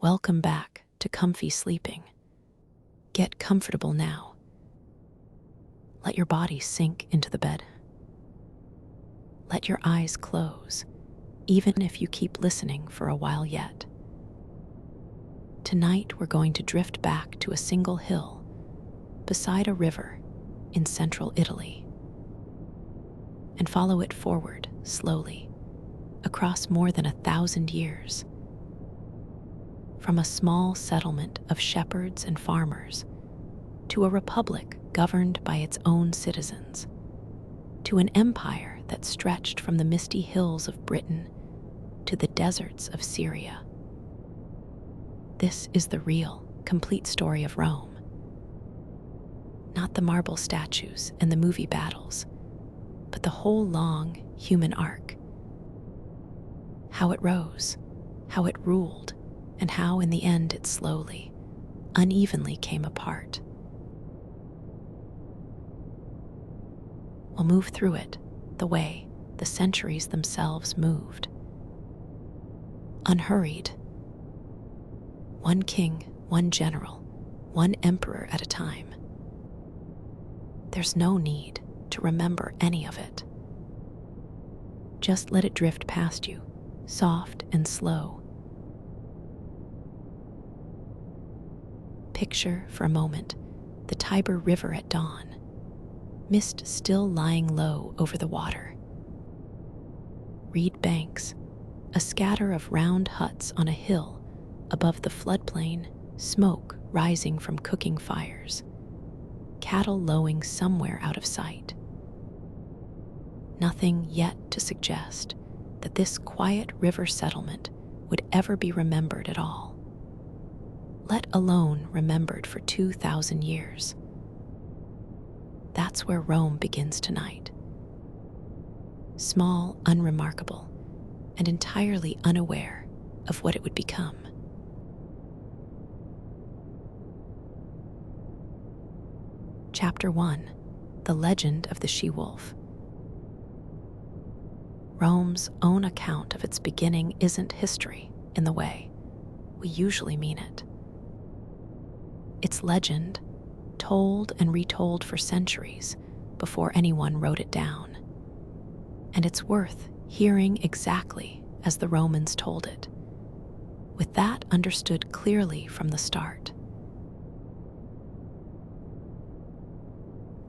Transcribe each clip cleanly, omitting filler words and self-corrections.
Welcome back to comfy sleeping. Get comfortable now. Let your body sink into the bed. Let your eyes close, even if you keep listening for a while yet. Tonight we're going to drift back to a single hill beside a river in central Italy and follow it forward slowly across more than 1,000 years. From a small settlement of shepherds and farmers to a republic governed by its own citizens, to an empire that stretched from the misty hills of Britain to the deserts of Syria. This is the real, complete story of Rome. Not the marble statues and the movie battles, but the whole long human arc. How it rose, how it ruled, and how in the end it slowly, unevenly came apart. We'll move through it the way the centuries themselves moved. Unhurried. One king, one general, one emperor at a time. There's no need to remember any of it. Just let it drift past you, soft and slow. Picture for a moment the Tiber River at dawn, mist still lying low over the water. Reed banks, a scatter of round huts on a hill above the floodplain, smoke rising from cooking fires, cattle lowing somewhere out of sight. Nothing yet to suggest that this quiet river settlement would ever be remembered at all, let alone remembered for 2,000 years. That's where Rome begins tonight. Small, unremarkable, and entirely unaware of what it would become. Chapter 1: The Legend of the She-Wolf. Rome's own account of its beginning isn't history in the way we usually mean it. It's legend, told and retold for centuries before anyone wrote it down. And it's worth hearing exactly as the Romans told it, with that understood clearly from the start.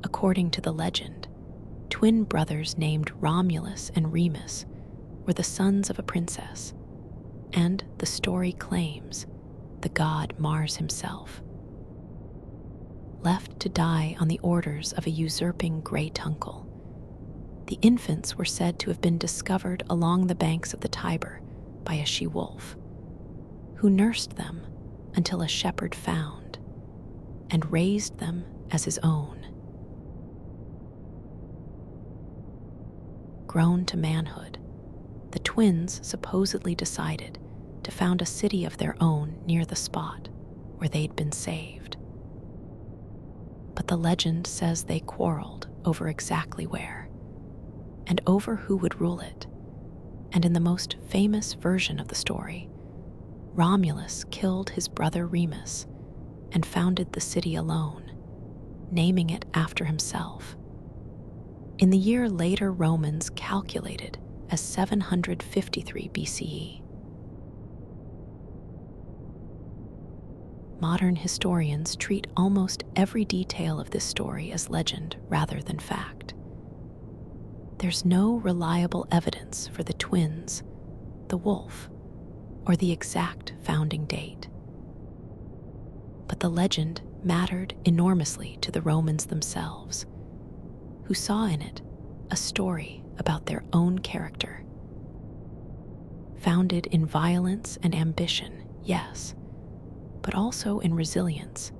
According to the legend, twin brothers named Romulus and Remus were the sons of a princess, and the story claims the god Mars himself. Left to die on the orders of a usurping great uncle, the infants were said to have been discovered along the banks of the Tiber by a she-wolf, who nursed them until a shepherd found and raised them as his own. Grown to manhood, the twins supposedly decided to found a city of their own near the spot where they'd been saved. But the legend says they quarreled over exactly where, and over who would rule it. And in the most famous version of the story, Romulus killed his brother Remus and founded the city alone, naming it after himself, in the year later Romans calculated as 753 BCE. Modern historians treat almost every detail of this story as legend rather than fact. There's no reliable evidence for the twins, the wolf, or the exact founding date. But the legend mattered enormously to the Romans themselves, who saw in it a story about their own character. Founded in violence and ambition, yes, but also in resilience,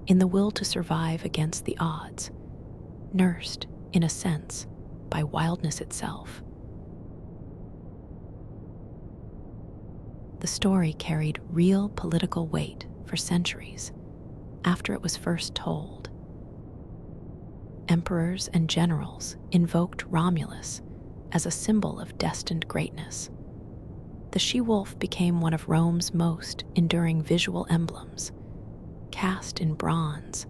in the will to survive against the odds, nursed, in a sense, by wildness itself. The story carried real political weight for centuries after it was first told. Emperors and generals invoked Romulus as a symbol of destined greatness, the she-wolf became one of Rome's most enduring visual emblems, cast in bronze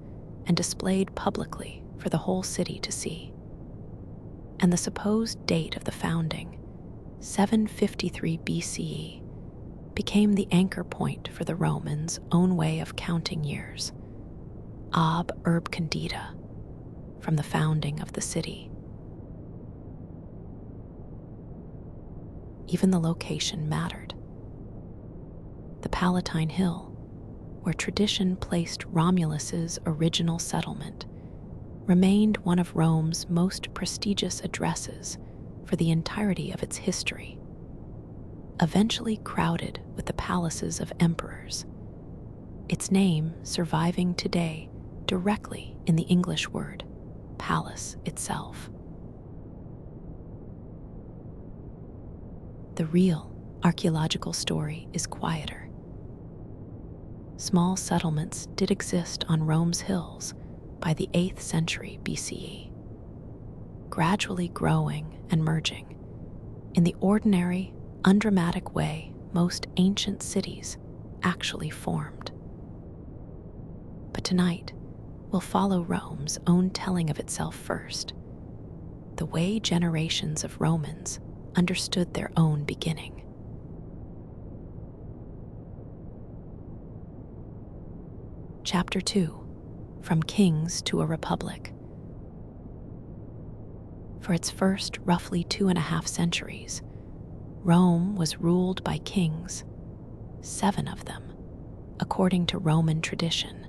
and displayed publicly for the whole city to see. And the supposed date of the founding, 753 BCE, became the anchor point for the Romans' own way of counting years, ab urb condita, from the founding of the city. Even the location mattered. The Palatine Hill, where tradition placed Romulus's original settlement, remained one of Rome's most prestigious addresses for the entirety of its history. Eventually crowded with the palaces of emperors, its name surviving today directly in the English word palace itself. The real archaeological story is quieter. Small settlements did exist on Rome's hills by the 8th century BCE, gradually growing and merging in the ordinary, undramatic way most ancient cities actually formed. But tonight, we'll follow Rome's own telling of itself first, the way generations of Romans understood their own beginning. Chapter 2. From Kings to a Republic. For its first roughly 2.5 centuries, Rome was ruled by kings, 7 of them, according to Roman tradition,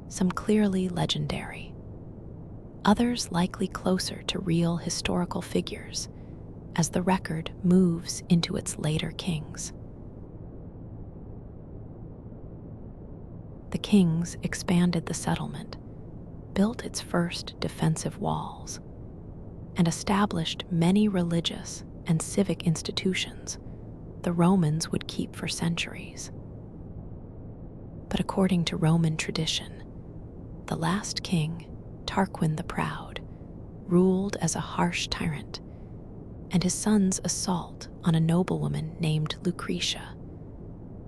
some clearly legendary, others likely closer to real historical figures as the record moves into its later kings. The kings expanded the settlement, built its first defensive walls, and established many religious and civic institutions the Romans would keep for centuries. But according to Roman tradition, the last king, Tarquin the Proud, ruled as a harsh tyrant, and his son's assault on a noblewoman named Lucretia,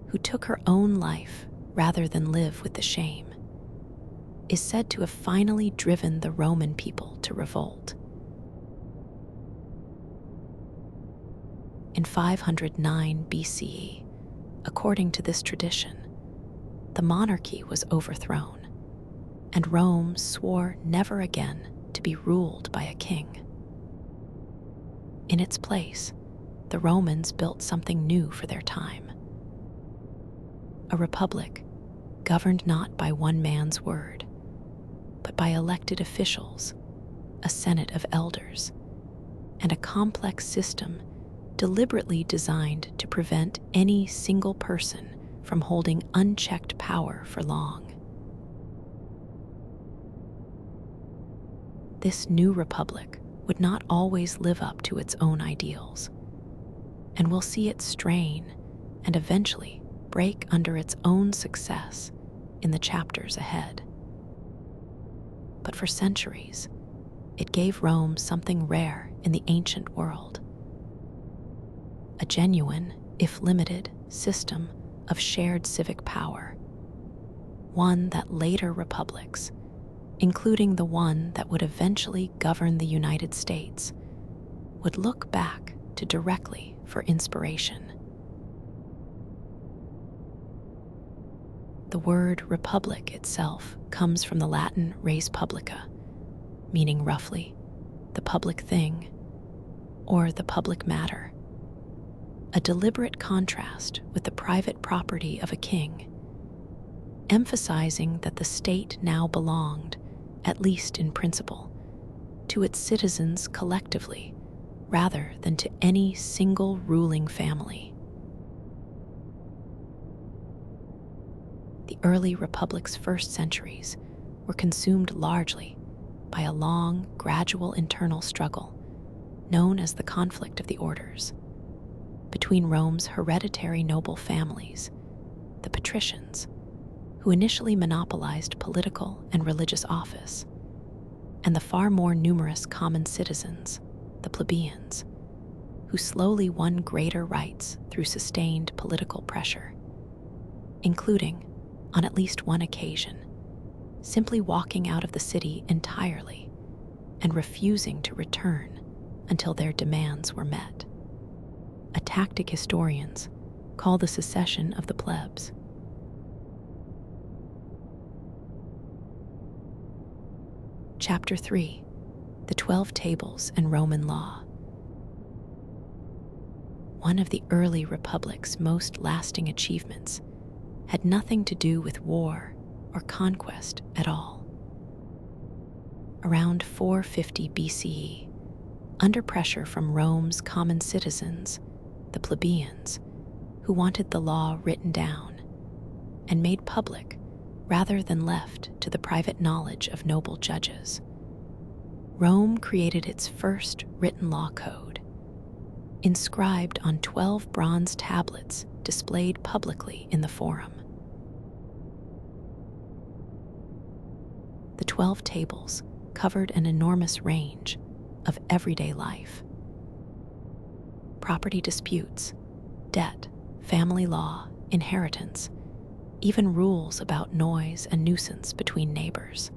who took her own life rather than live with the shame, is said to have finally driven the Roman people to revolt. In 509 BCE, according to this tradition, the monarchy was overthrown, and Rome swore never again to be ruled by a king. In its place, the Romans built something new for their time: a republic governed not by one man's word, but by elected officials, a senate of elders, and a complex system deliberately designed to prevent any single person from holding unchecked power for long. This new republic would not always live up to its own ideals, and we'll see it strain and eventually break under its own success in the chapters ahead. But for centuries, it gave Rome something rare in the ancient world: a genuine, if limited, system of shared civic power, one that later republics, including the one that would eventually govern the United States, would look back to directly for inspiration. The word republic itself comes from the Latin res publica, meaning roughly the public thing or the public matter, a deliberate contrast with the private property of a king, emphasizing that the state now belonged, at least in principle, to its citizens collectively rather than to any single ruling family. The early republic's first centuries were consumed largely by a long, gradual internal struggle known as the conflict of the orders between Rome's hereditary noble families, the patricians, who initially monopolized political and religious office, and the far more numerous common citizens, the plebeians, who slowly won greater rights through sustained political pressure, including, on at least one occasion, simply walking out of the city entirely and refusing to return until their demands were met. A tactic historians call the secession of the plebs. Chapter 3: The 12 Tables and Roman Law. One of the early republic's most lasting achievements had nothing to do with war or conquest at all. Around 450 BCE, under pressure from Rome's common citizens, the plebeians, who wanted the law written down and made public rather than left to the private knowledge of noble judges, Rome created its first written law code, inscribed on 12 bronze tablets displayed publicly in the Forum. The 12 tables covered an enormous range of everyday life. Property disputes, debt, family law, inheritance, even rules about noise and nuisance between neighbors.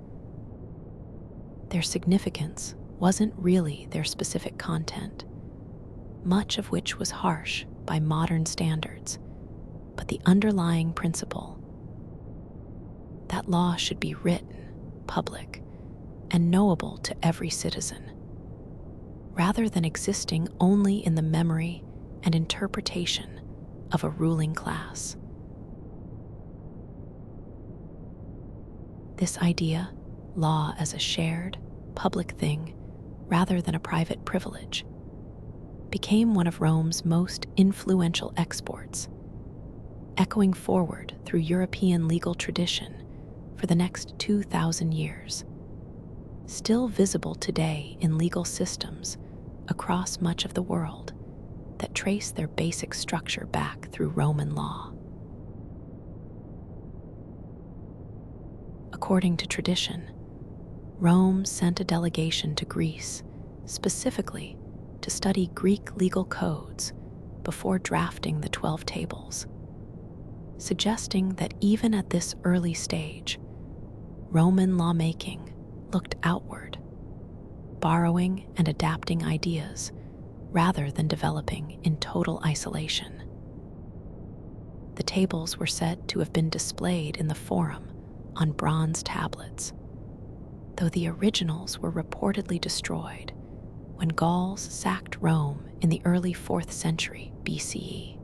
Their significance wasn't really their specific content, much of which was harsh by modern standards, but the underlying principle that law should be written, public, and knowable to every citizen, rather than existing only in the memory and interpretation of a ruling class. This idea, law as a shared, public thing rather than a private privilege, became one of Rome's most influential exports, echoing forward through European legal tradition for the next 2,000 years, still visible today in legal systems across much of the world that trace their basic structure back through Roman law. According to tradition, Rome sent a delegation to Greece specifically to study Greek legal codes before drafting the 12 tables, suggesting that even at this early stage, Roman lawmaking looked outward, borrowing and adapting ideas rather than developing in total isolation. The tables were said to have been displayed in the Forum on bronze tablets, though the originals were reportedly destroyed when Gauls sacked Rome in the early 4th century BCE.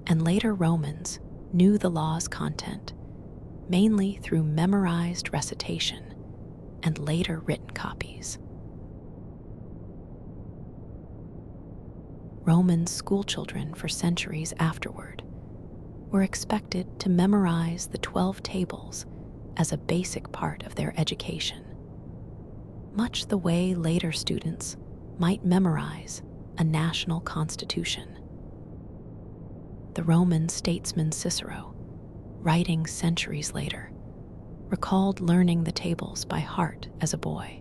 And later Romans knew the law's content mainly through memorized recitation and later written copies. Roman schoolchildren for centuries afterward were expected to memorize the 12 tables as a basic part of their education, much the way later students might memorize a national constitution. The Roman statesman Cicero, writing centuries later, recalled learning the tables by heart as a boy,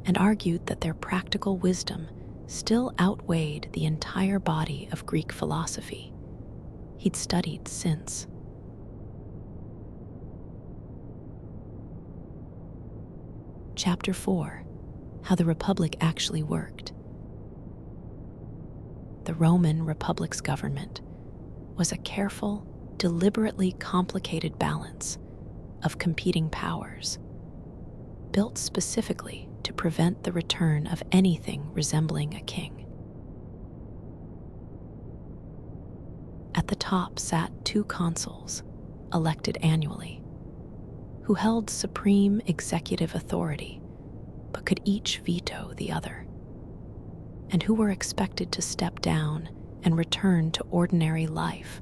and argued that their practical wisdom still outweighed the entire body of Greek philosophy he'd studied since. Chapter 4: How the Republic actually worked. The Roman Republic's government was a careful, deliberately complicated balance of competing powers, built specifically to prevent the return of anything resembling a king. At the top sat 2 consuls, elected annually, who held supreme executive authority, but could each veto the other, and who were expected to step down and return to ordinary life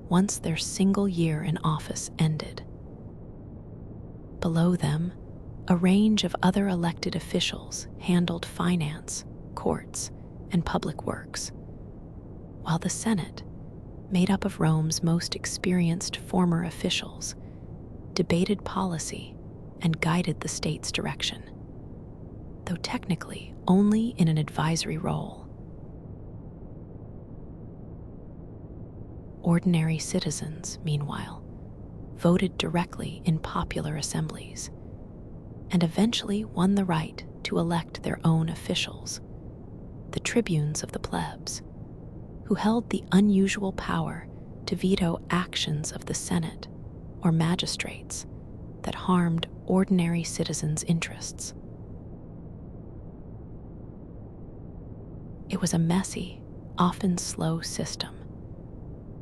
once their single year in office ended. Below them, a range of other elected officials handled finance, courts, and public works, while the Senate, made up of Rome's most experienced former officials, debated policy and guided the state's direction, though technically only in an advisory role. Ordinary citizens, meanwhile, voted directly in popular assemblies and eventually won the right to elect their own officials, the tribunes of the plebs, who held the unusual power to veto actions of the Senate or magistrates that harmed ordinary citizens' interests. It was a messy, often slow system,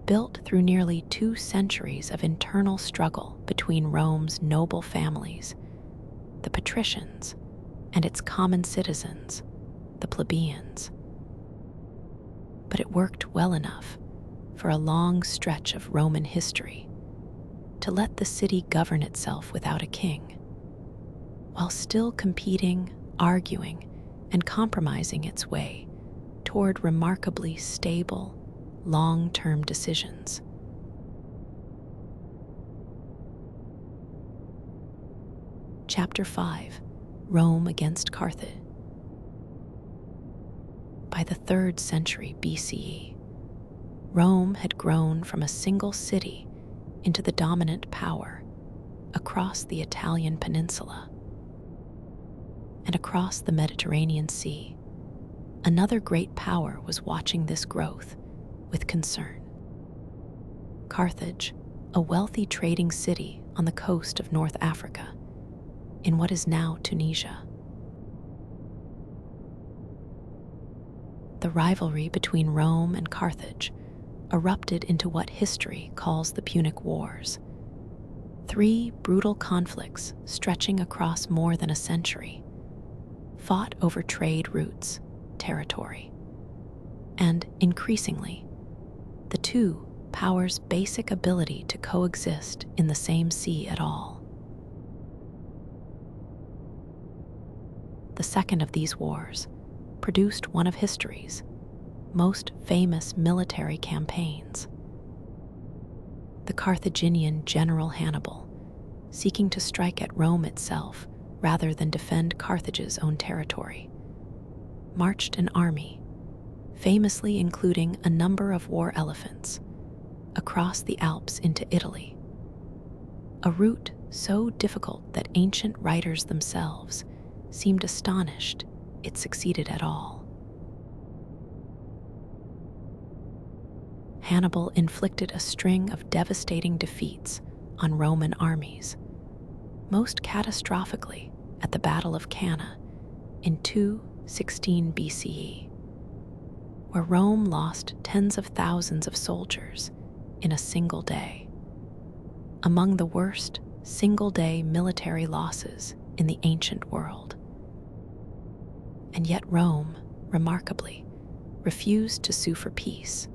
built through nearly 2 centuries of internal struggle between Rome's noble families, the patricians, and its common citizens, the plebeians. But it worked well enough for a long stretch of Roman history to let the city govern itself without a king, while still competing, arguing, and compromising its way toward remarkably stable, long-term decisions. Chapter 5: Rome against Carthage. By the 3rd century BCE, Rome had grown from a single city into the dominant power across the Italian peninsula. And across the Mediterranean Sea, another great power was watching this growth with concern. Carthage, a wealthy trading city on the coast of North Africa, in what is now Tunisia. The rivalry between Rome and Carthage erupted into what history calls the Punic Wars, 3 brutal conflicts stretching across more than a century, fought over trade routes, territory, and, increasingly, the 2 powers' basic ability to coexist in the same sea at all. The second of these wars produced one of history's most famous military campaigns. The Carthaginian general Hannibal, seeking to strike at Rome itself rather than defend Carthage's own territory, marched an army, famously including a number of war elephants, across the Alps into Italy, a route so difficult that ancient writers themselves seemed astonished it succeeded at all. Hannibal inflicted a string of devastating defeats on Roman armies, most catastrophically at the Battle of Cannae in 216 BCE, where Rome lost tens of thousands of soldiers in a single day, among the worst single-day military losses in the ancient world. And yet Rome, remarkably, refused to sue for peace,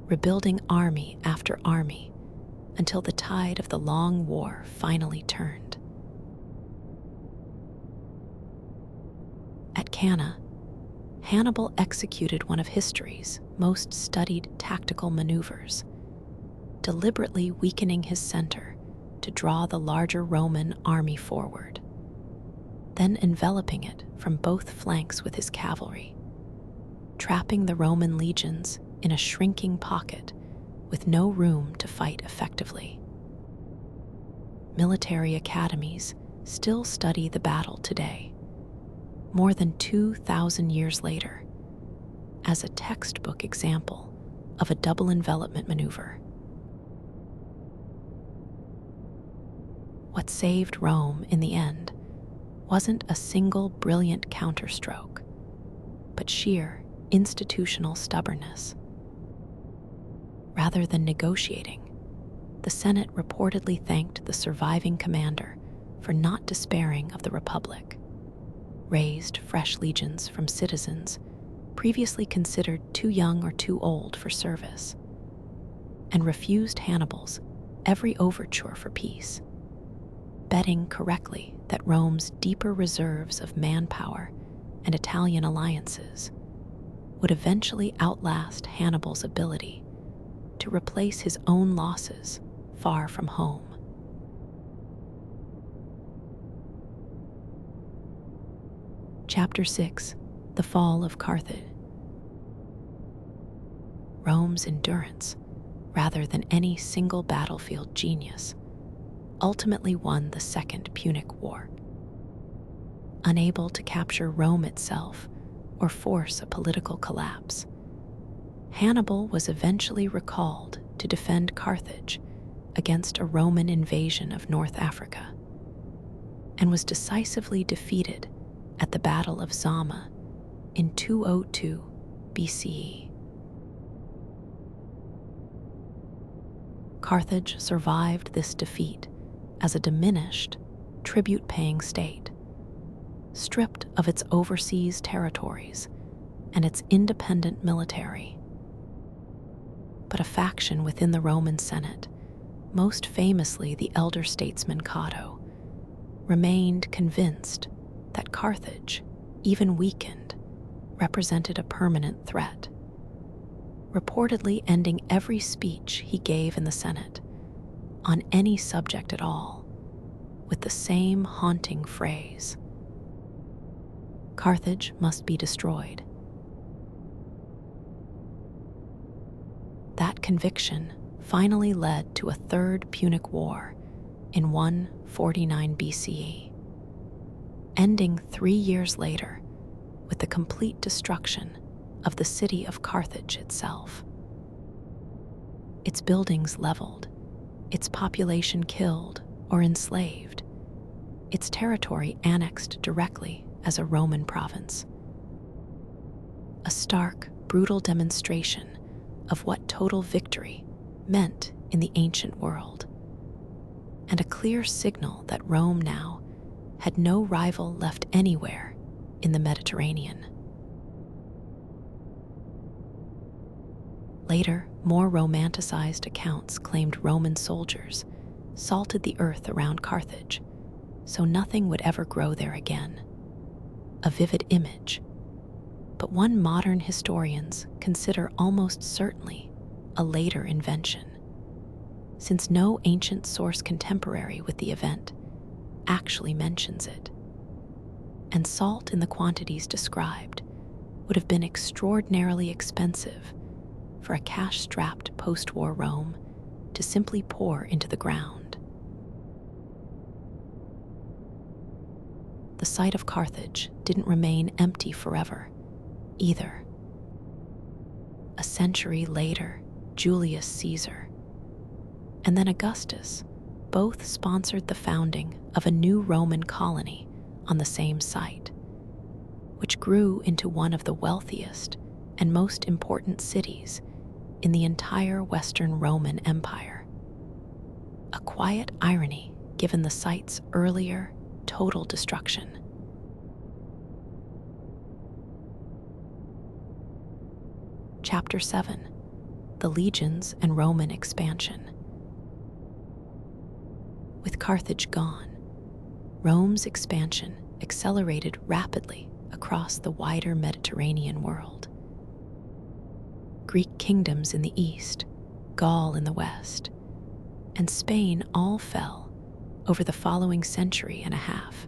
rebuilding army after army until the tide of the long war finally turned. At Cannae, Hannibal executed one of history's most studied tactical maneuvers, deliberately weakening his center to draw the larger Roman army forward, then enveloping it from both flanks with his cavalry, trapping the Roman legions in a shrinking pocket with no room to fight effectively. Military academies still study the battle today, more than 2,000 years later, as a textbook example of a double envelopment maneuver. What saved Rome in the end wasn't a single brilliant counterstroke, but sheer institutional stubbornness. Rather than negotiating, the Senate reportedly thanked the surviving commander for not despairing of the Republic, raised fresh legions from citizens previously considered too young or too old for service, and refused Hannibal's every overture for peace, betting correctly that Rome's deeper reserves of manpower and Italian alliances would eventually outlast Hannibal's ability to replace his own losses far from home. Chapter 6: The Fall of Carthage. Rome's endurance, rather than any single battlefield genius, ultimately won the Second Punic War. Unable to capture Rome itself or force a political collapse, Hannibal was eventually recalled to defend Carthage against a Roman invasion of North Africa, and was decisively defeated at the Battle of Zama in 202 BCE. Carthage survived this defeat as a diminished, tribute-paying state, stripped of its overseas territories and its independent military. But a faction within the Roman Senate, most famously the elder statesman Cato, remained convinced that Carthage, even weakened, represented a permanent threat, reportedly ending every speech he gave in the Senate, on any subject at all, with the same haunting phrase: "Carthage must be destroyed." That conviction finally led to a Third Punic War in 149 BCE, ending 3 years later with the complete destruction of the city of Carthage itself. Its buildings leveled, its population killed or enslaved, its territory annexed directly as a Roman province. A stark, brutal demonstration of what total victory meant in the ancient world, and a clear signal that Rome now had no rival left anywhere in the Mediterranean. Later, more romanticized accounts claimed Roman soldiers salted the earth around Carthage so nothing would ever grow there again. A vivid image, but one modern historians consider almost certainly a later invention, since no ancient source contemporary with the event actually mentions it. And salt in the quantities described would have been extraordinarily expensive for a cash-strapped post-war Rome to simply pour into the ground. The site of Carthage didn't remain empty forever, either. A century later, Julius Caesar and then Augustus both sponsored the founding of a new Roman colony on the same site, which grew into one of the wealthiest and most important cities in the entire Western Roman Empire. A quiet irony given the site's earlier, total destruction. Chapter 7: The Legions and Roman Expansion. With Carthage gone, Rome's expansion accelerated rapidly across the wider Mediterranean world. Greek kingdoms in the east, Gaul in the west, and Spain all fell over the following century and a half,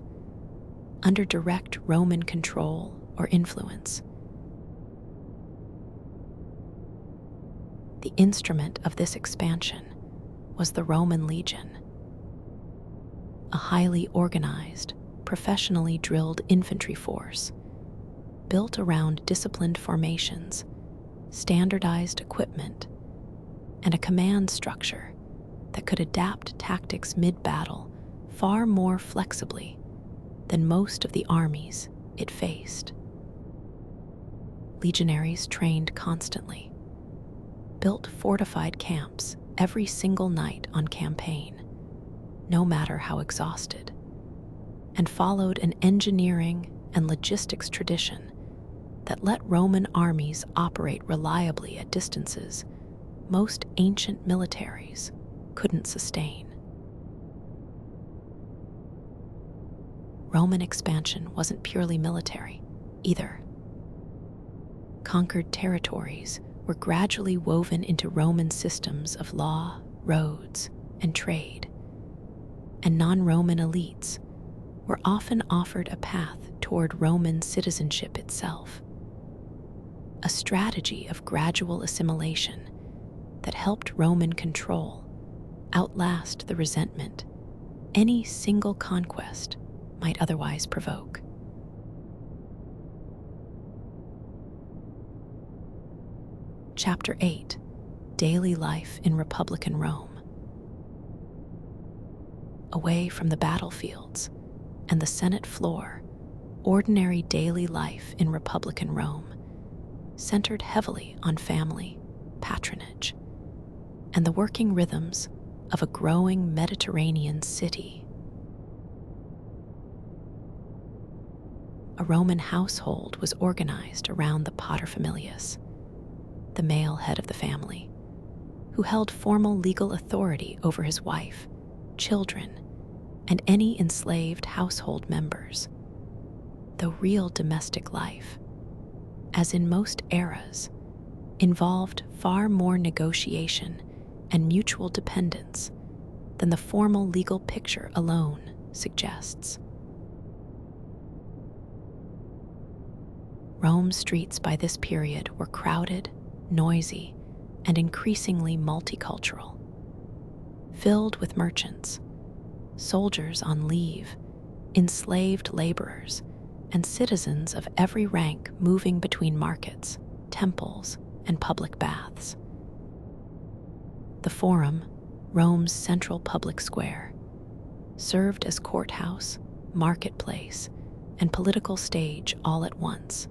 under direct Roman control or influence. The instrument of this expansion was the Roman legion, a highly organized, professionally drilled infantry force built around disciplined formations, standardized equipment, and a command structure that could adapt tactics mid-battle far more flexibly than most of the armies it faced. Legionaries trained constantly, built fortified camps every single night on campaign, no matter how exhausted, and followed an engineering and logistics tradition that let Roman armies operate reliably at distances most ancient militaries couldn't sustain. Roman expansion wasn't purely military, either. Conquered territories were gradually woven into Roman systems of law, roads, and trade, and non-Roman elites were often offered a path toward Roman citizenship itself. A strategy of gradual assimilation that helped Roman control outlast the resentment any single conquest might otherwise provoke. Chapter 8: Daily Life in Republican Rome. Away from the battlefields and the Senate floor, ordinary daily life in Republican Rome centered heavily on family, patronage, and the working rhythms of a growing Mediterranean city. A Roman household was organized around the paterfamilias, the male head of the family, who held formal legal authority over his wife, children, and any enslaved household members. Though real domestic life, as in most eras, involved far more negotiation and mutual dependence than the formal legal picture alone suggests. Rome's streets by this period were crowded, noisy, and increasingly multicultural, filled with merchants, soldiers on leave, enslaved laborers, and citizens of every rank moving between markets, temples, and public baths. The Forum, Rome's central public square, served as courthouse, marketplace, and political stage all at once.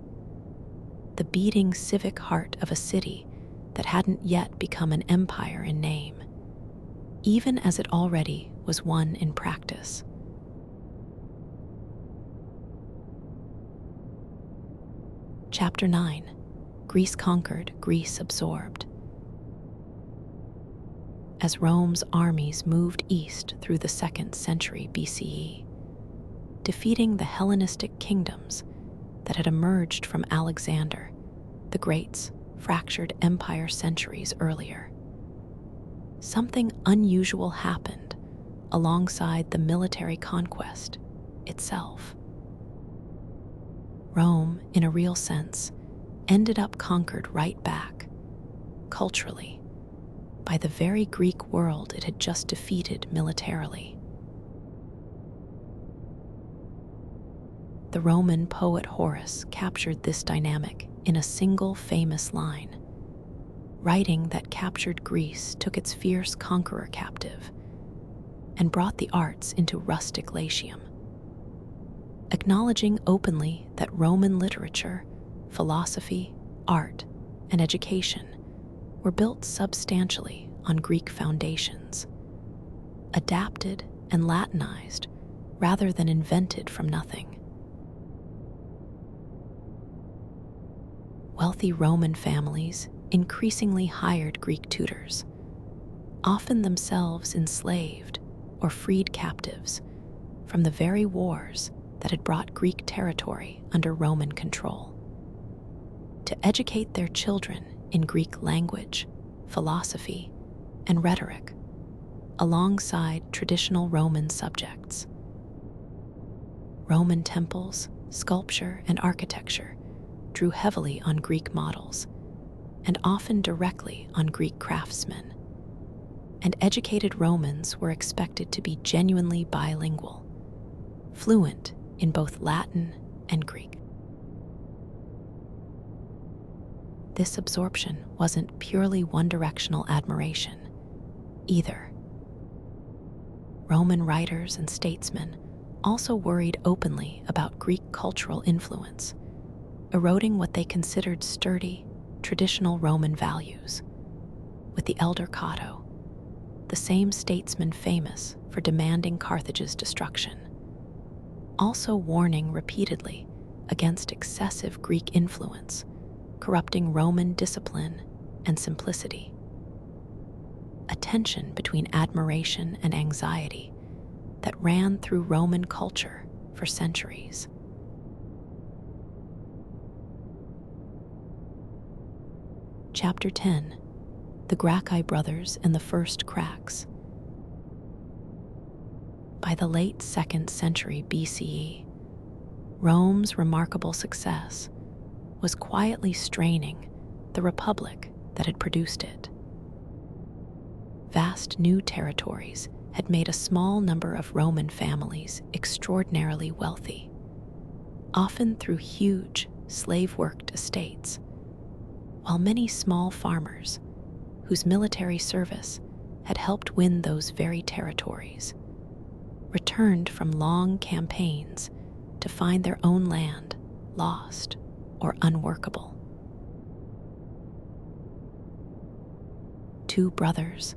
The beating civic heart of a city that hadn't yet become an empire in name, even as it already was one in practice. Chapter 9: Greece Conquered, Greece Absorbed. As Rome's armies moved east through the 2nd century BCE, defeating the Hellenistic kingdoms that had emerged from Alexander the Great's fractured empire centuries earlier, something unusual happened alongside the military conquest itself. Rome, in a real sense, ended up conquered right back, culturally, by the very Greek world it had just defeated militarily. The Roman poet Horace captured this dynamic in a single famous line, writing that captured Greece took its fierce conqueror captive and brought the arts into rustic Latium, acknowledging openly that Roman literature, philosophy, art, and education were built substantially on Greek foundations, adapted and Latinized rather than invented from nothing. Wealthy Roman families increasingly hired Greek tutors, often themselves enslaved or freed captives from the very wars that had brought Greek territory under Roman control, to educate their children in Greek language, philosophy, and rhetoric, alongside traditional Roman subjects. Roman temples, sculpture, and architecture drew heavily on Greek models, and often directly on Greek craftsmen, and educated Romans were expected to be genuinely bilingual, fluent in both Latin and Greek. This absorption wasn't purely one-directional admiration, either. Roman writers and statesmen also worried openly about Greek cultural influence, eroding what they considered sturdy, traditional Roman values, with the elder Cato, the same statesman famous for demanding Carthage's destruction, also warning repeatedly against excessive Greek influence, corrupting Roman discipline and simplicity. A tension between admiration and anxiety that ran through Roman culture for centuries. Chapter 10: The Gracchi Brothers and the First Cracks. By the late 2nd century BCE, Rome's remarkable success was quietly straining the republic that had produced it. vast new territories had made a small number of Roman families extraordinarily wealthy, often through huge, slave-worked estates, while many small farmers, whose military service had helped win those very territories, returned from long campaigns to find their own land lost or unworkable. Two brothers,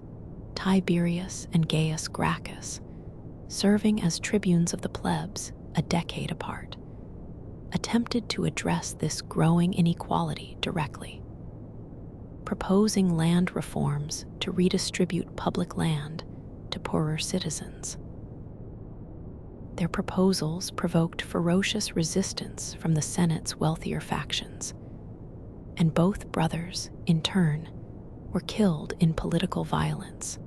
Tiberius and Gaius Gracchus, serving as tribunes of the plebs a decade apart, attempted to address this growing inequality directly, proposing land reforms to redistribute public land to poorer citizens. Their proposals provoked ferocious resistance from the Senate's wealthier factions, and both brothers, in turn, were killed in political violence.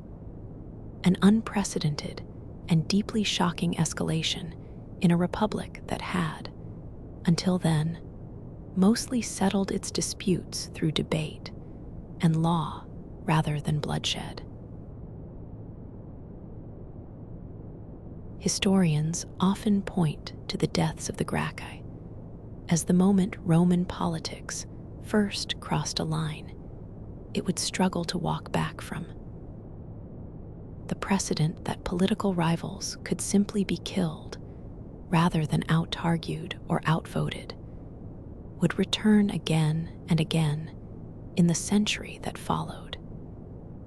An unprecedented and deeply shocking escalation in a republic that had, until then, mostly settled its disputes through debate and law rather than bloodshed. Historians often point to the deaths of the Gracchi as the moment Roman politics first crossed a line it would struggle to walk back from. The precedent that political rivals could simply be killed rather than out-argued or outvoted would return again and again in the century that followed,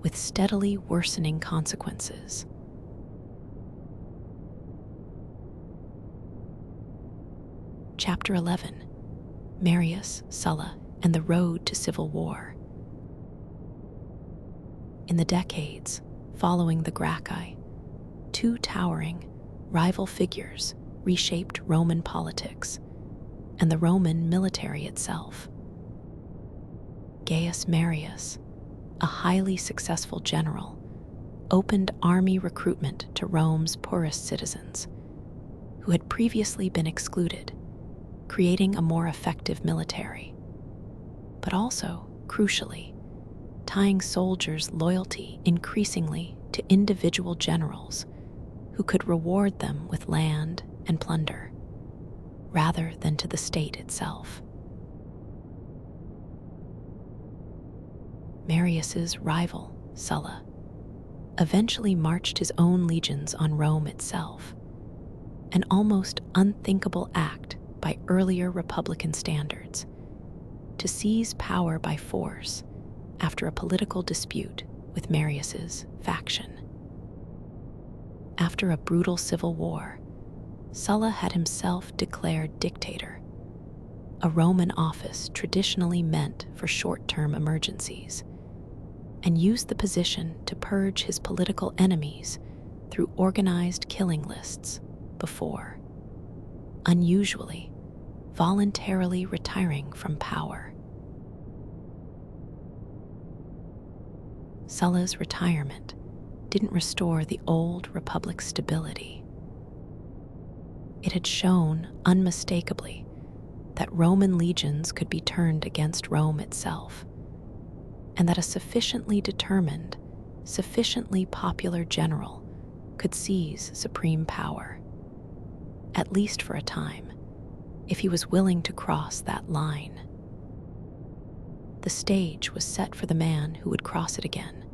with steadily worsening consequences. Chapter 11: Marius, Sulla, and the Road to Civil War. In the decades following the Gracchi, two towering, rival figures reshaped Roman politics and the Roman military itself. Gaius Marius, a highly successful general, opened army recruitment to Rome's poorest citizens, who had previously been excluded, creating a more effective military, but also, crucially, tying soldiers' loyalty increasingly to individual generals who could reward them with land and plunder, rather than to the state itself. Marius's rival, Sulla, eventually marched his own legions on Rome itself, an almost unthinkable act by earlier Republican standards, to seize power by force after a political dispute with Marius's faction. After a brutal civil war, Sulla had himself declared dictator, a Roman office traditionally meant for short-term emergencies, and used the position to purge his political enemies through organized killing lists before, unusually, voluntarily retiring from power. Sulla's retirement didn't restore the old republic's stability. It had shown unmistakably that Roman legions could be turned against Rome itself, and that a sufficiently determined, sufficiently popular general could seize supreme power, at least for a time, if he was willing to cross that line. The stage was set for the man who would cross it again,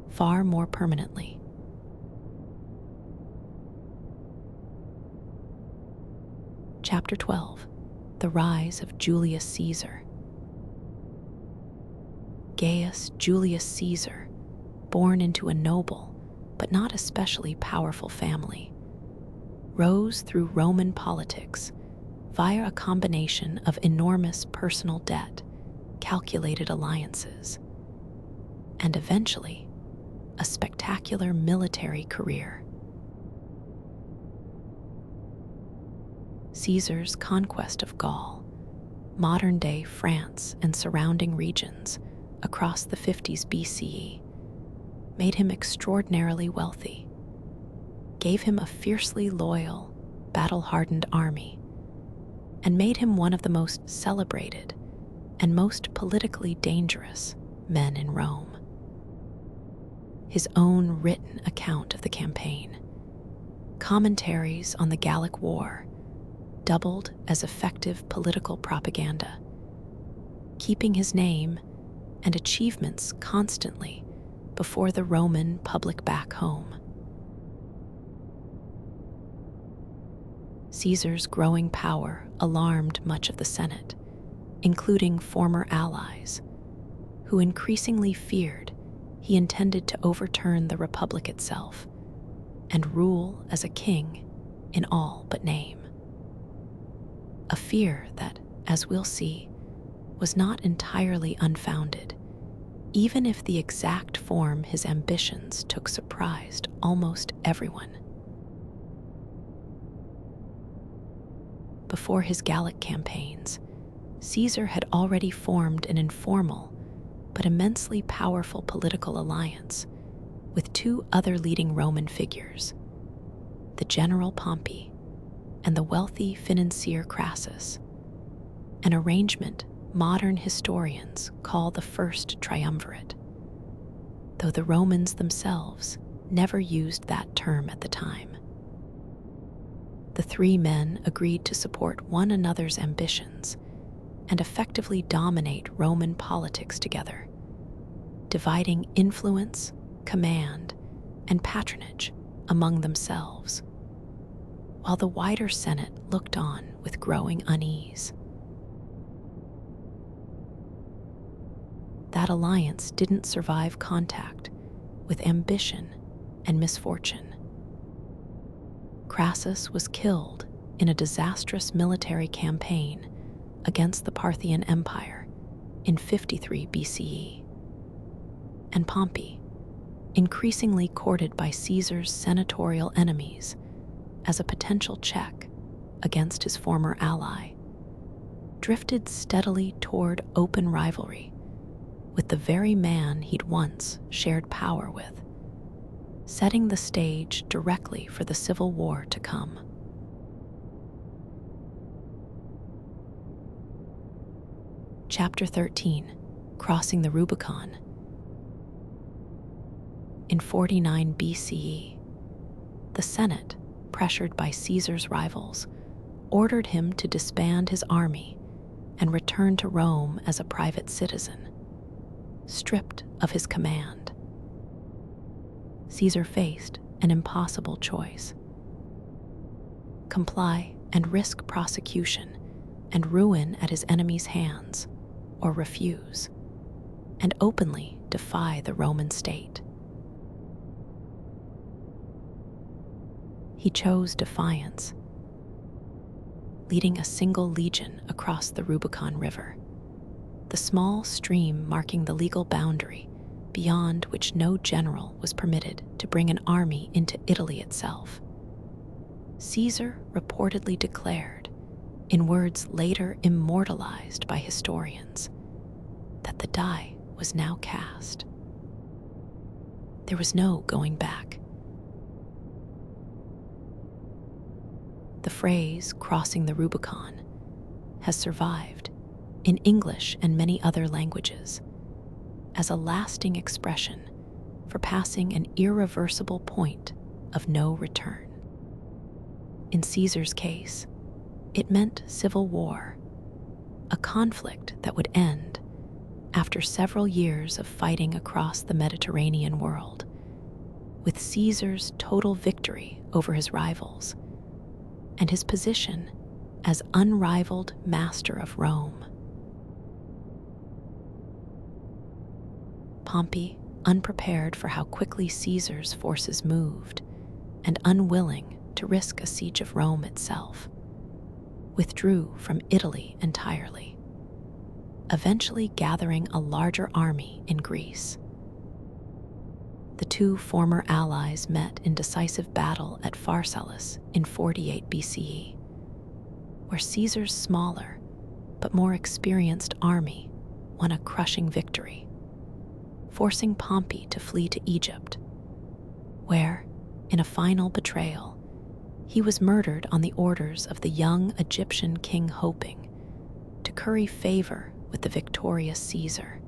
far more permanently. Chapter 12: The Rise of Julius Caesar. Gaius Julius Caesar, born into a noble but not especially powerful family, rose through Roman politics via a combination of enormous personal debt, calculated alliances, and eventually a spectacular military career. Caesar's conquest of Gaul, modern-day France and surrounding regions across the 50s BCE, made him extraordinarily wealthy, gave him a fiercely loyal, battle-hardened army, and made him one of the most celebrated and most politically dangerous men in Rome. his own written account of the campaign. Commentaries on the Gallic War doubled as effective political propaganda, keeping his name and achievements constantly before the Roman public back home. Caesar's growing power alarmed much of the Senate, including former allies, who increasingly feared he intended to overturn the Republic itself and rule as a king in all but name. A fear that, as we'll see, was not entirely unfounded, even if the exact form his ambitions took surprised almost everyone. Before his Gallic campaigns, Caesar had already formed an informal but immensely powerful political alliance with two other leading Roman figures, the general Pompey and the wealthy financier Crassus, an arrangement modern historians call the First Triumvirate, though the Romans themselves never used that term at the time. The three men agreed to support one another's ambitions and effectively dominate Roman politics together, dividing influence, command, and patronage among themselves, while the wider Senate looked on with growing unease. That alliance didn't survive contact with ambition and misfortune. Crassus was killed in a disastrous military campaign against the Parthian Empire in 53 BCE. And Pompey, increasingly courted by Caesar's senatorial enemies as a potential check against his former ally, drifted steadily toward open rivalry with the very man he'd once shared power with, setting the stage directly for the civil war to come. Chapter 13, Crossing the Rubicon. In 49 BCE, the Senate, pressured by Caesar's rivals, ordered him to disband his army and return to Rome as a private citizen, stripped of his command. Caesar faced an impossible choice: comply and risk prosecution and ruin at his enemies' hands, or refuse and openly defy the Roman state. He chose defiance, leading a single legion across the Rubicon River, the small stream marking the legal boundary beyond which no general was permitted to bring an army into Italy itself. Caesar reportedly declared, in words later immortalized by historians, that the die was now cast. There was no going back. The phrase "crossing the Rubicon" has survived in English and many other languages as a lasting expression for passing an irreversible point of no return. In Caesar's case, it meant civil war, a conflict that would end after several years of fighting across the Mediterranean world, with Caesar's total victory over his rivals and his position as unrivaled master of Rome. Pompey, unprepared for how quickly Caesar's forces moved and unwilling to risk a siege of Rome itself, withdrew from Italy entirely, eventually gathering a larger army in Greece. The two former allies met in decisive battle at Pharsalus in 48 BCE, where Caesar's smaller but more experienced army won a crushing victory, forcing Pompey to flee to Egypt, where, in a final betrayal, he was murdered on the orders of the young Egyptian king, hoping to curry favor with the victorious Caesar.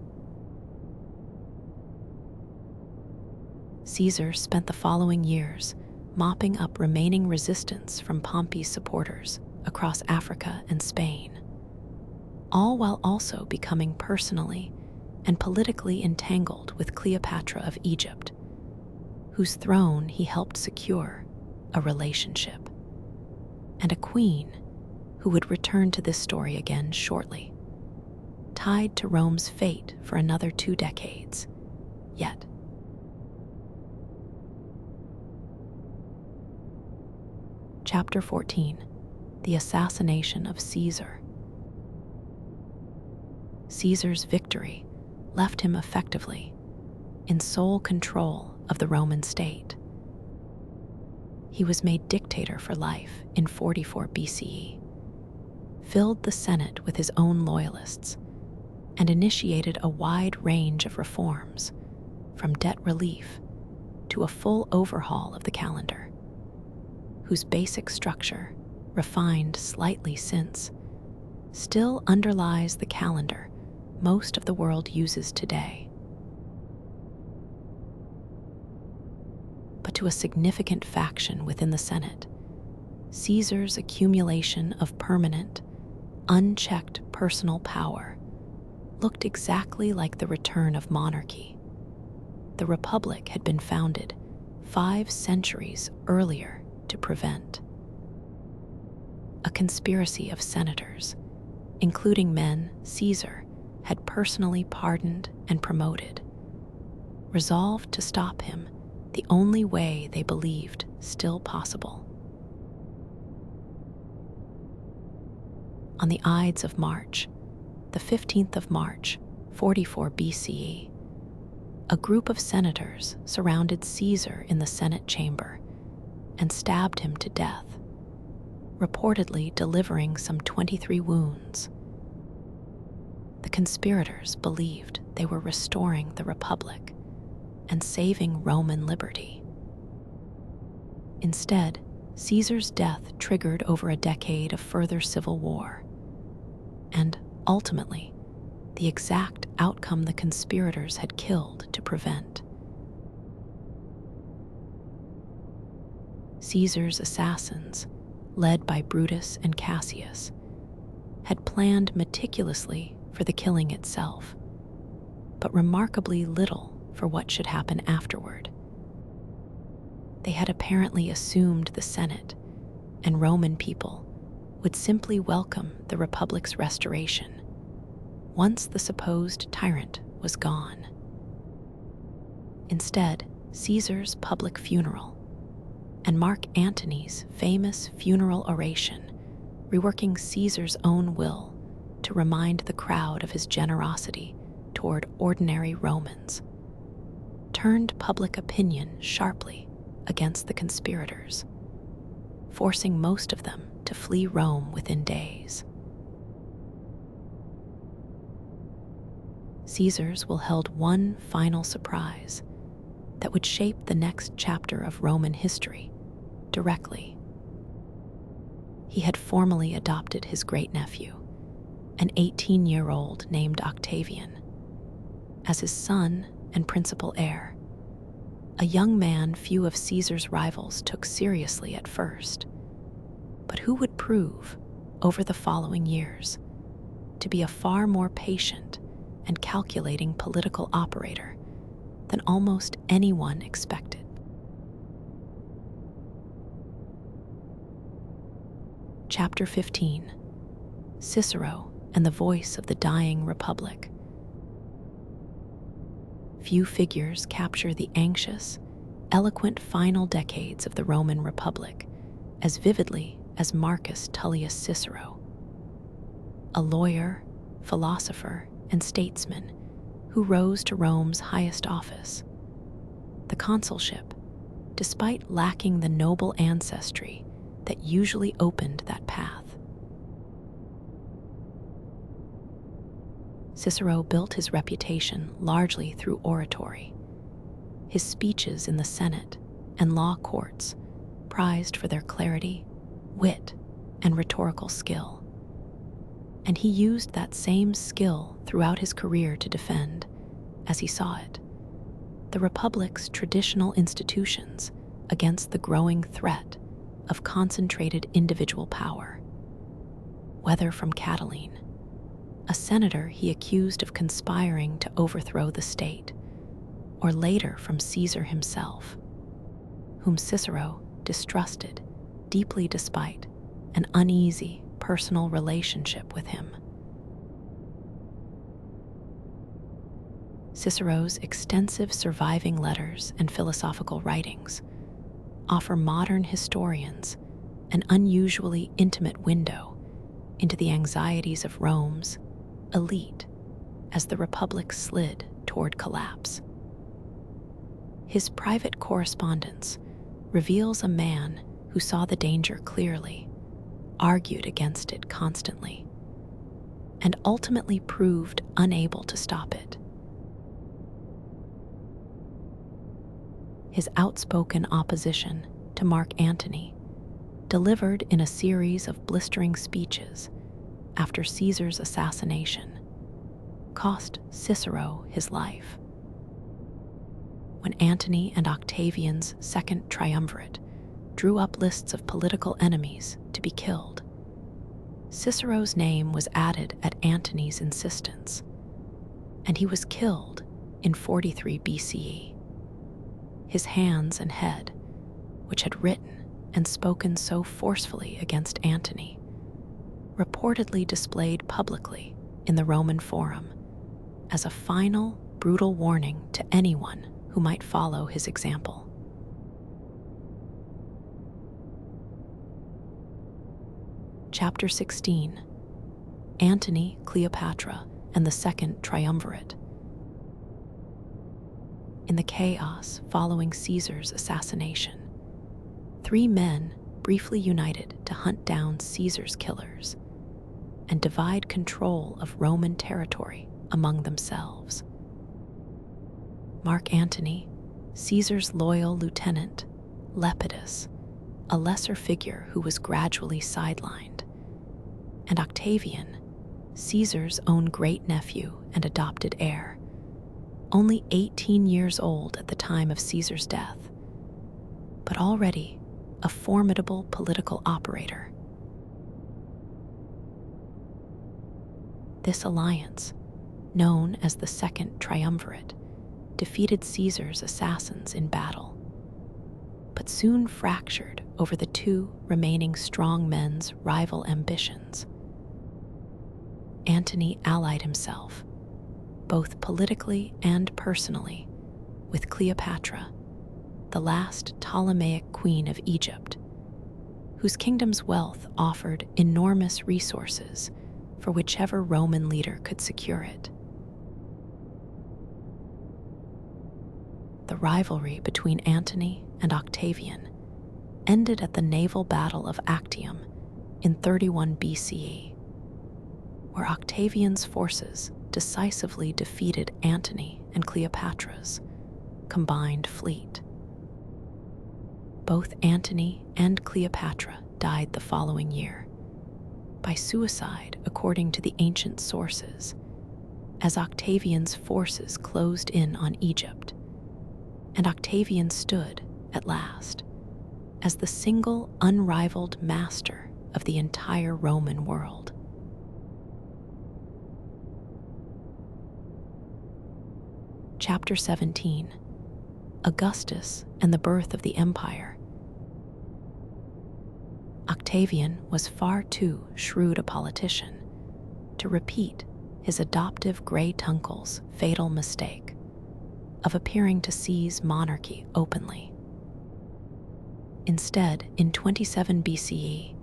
Caesar spent the following years mopping up remaining resistance from Pompey's supporters across Africa and Spain, all while also becoming personally and politically entangled with Cleopatra of Egypt, whose throne he helped secure a relationship, and a queen who would return to this story again shortly, tied to Rome's fate for another 2 decades yet. Chapter 14. The Assassination of Caesar. Caesar's victory left him effectively in sole control of the Roman state. He was made dictator for life in 44 BCE, filled the Senate with his own loyalists, and initiated a wide range of reforms, from debt relief to a full overhaul of the calendar, whose basic structure, refined slightly since, still underlies the calendar most of the world uses today. But to a significant faction within the Senate, Caesar's accumulation of permanent, unchecked personal power looked exactly like the return of monarchy. The Republic had been founded 5 centuries earlier to prevent. A conspiracy of senators, including men Caesar had personally pardoned and promoted, resolved to stop him the only way they believed still possible. On the Ides of March, the 15th of March, 44 BCE, a group of senators surrounded Caesar in the Senate chamber and stabbed him to death, reportedly delivering some 23 wounds. The conspirators believed they were restoring the Republic and saving Roman liberty. Instead, Caesar's death triggered over a decade of further civil war, and ultimately, the exact outcome the conspirators had killed to prevent. Caesar's assassins, led by Brutus and Cassius, had planned meticulously for the killing itself, but remarkably little for what should happen afterward. They had apparently assumed the Senate and Roman people would simply welcome the Republic's restoration once the supposed tyrant was gone. Instead, Caesar's public funeral and Mark Antony's famous funeral oration, reworking Caesar's own will to remind the crowd of his generosity toward ordinary Romans, turned public opinion sharply against the conspirators, forcing most of them to flee Rome within days. Caesar's will held one final surprise that would shape the next chapter of Roman history directly. He had formally adopted his great-nephew, an 18-year-old named Octavian, as his son and principal heir, a young man few of Caesar's rivals took seriously at first, but who would prove, over the following years, to be a far more patient and calculating political operator than almost anyone expected. Chapter 15. Cicero and the Voice of the Dying Republic. Few figures capture the anxious, eloquent final decades of the Roman Republic as vividly as Marcus Tullius Cicero, a lawyer, philosopher, and statesman who rose to Rome's highest office, the consulship, despite lacking the noble ancestry that usually opened that path. Cicero built his reputation largely through oratory. His speeches in the Senate and law courts, prized for their clarity, wit, and rhetorical skill. And he used that same skill throughout his career to defend, as he saw it, the Republic's traditional institutions against the growing threat of concentrated individual power. Whether from Catiline, a senator he accused of conspiring to overthrow the state, or later from Caesar himself, whom Cicero distrusted deeply despite an uneasy personal relationship with him. Cicero's extensive surviving letters and philosophical writings offer modern historians an unusually intimate window into the anxieties of Rome's elite as the Republic slid toward collapse. His private correspondence reveals a man who saw the danger clearly, argued against it constantly, and ultimately proved unable to stop it. His outspoken opposition to Mark Antony, delivered in a series of blistering speeches after Caesar's assassination, cost Cicero his life. When Antony and Octavian's second triumvirate drew up lists of political enemies to be killed, Cicero's name was added at Antony's insistence, and he was killed in 43 BCE. His hands and head, which had written and spoken so forcefully against Antony, reportedly displayed publicly in the Roman Forum as a final, brutal warning to anyone who might follow his example. Chapter 16: Antony, Cleopatra, and the Second Triumvirate. In the chaos following Caesar's assassination, 3 men briefly united to hunt down Caesar's killers and divide control of Roman territory among themselves. Mark Antony, Caesar's loyal lieutenant, Lepidus, a lesser figure who was gradually sidelined, and Octavian, Caesar's own great-nephew and adopted heir, only 18 years old at the time of Caesar's death, but already a formidable political operator. This alliance, known as the Second Triumvirate, defeated Caesar's assassins in battle, but soon fractured over the 2 remaining strong men's rival ambitions. Antony allied himself, both politically and personally, with Cleopatra, the last Ptolemaic queen of Egypt, whose kingdom's wealth offered enormous resources for whichever Roman leader could secure it. The rivalry between Antony and Octavian ended at the naval battle of Actium in 31 BCE, where Octavian's forces decisively defeated Antony and Cleopatra's combined fleet. Both Antony and Cleopatra died the following year, by suicide according to the ancient sources, as Octavian's forces closed in on Egypt, and Octavian stood, at last, as the single unrivaled master of the entire Roman world. Chapter 17: Augustus and the Birth of the Empire. Octavian was far too shrewd a politician to repeat his adoptive great uncle's fatal mistake of appearing to seize monarchy openly. Instead, in 27 BCE,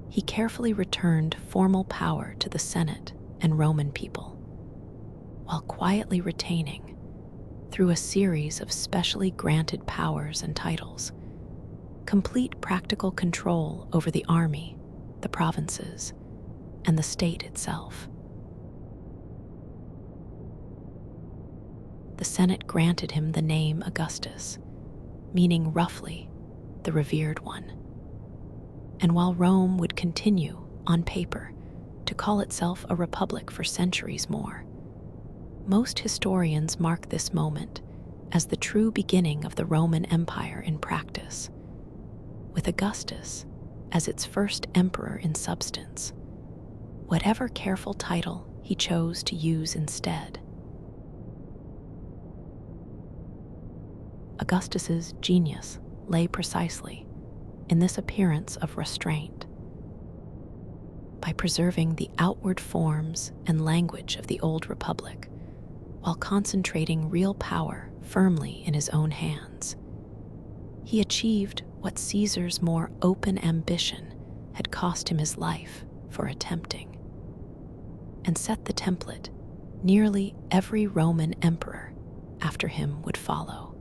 he carefully returned formal power to the Senate and Roman people, while quietly retaining, through a series of specially granted powers and titles, complete practical control over the army, the provinces, and the state itself. The Senate granted him the name Augustus, meaning roughly the revered one. And while Rome would continue, on paper, to call itself a republic for centuries more, most historians mark this moment as the true beginning of the Roman Empire in practice, with Augustus as its first emperor in substance, whatever careful title he chose to use instead. Augustus's genius lay precisely in this appearance of restraint. By preserving the outward forms and language of the old republic, while concentrating real power firmly in his own hands, he achieved what Caesar's more open ambition had cost him his life for attempting, and set the template nearly every Roman emperor after him would follow.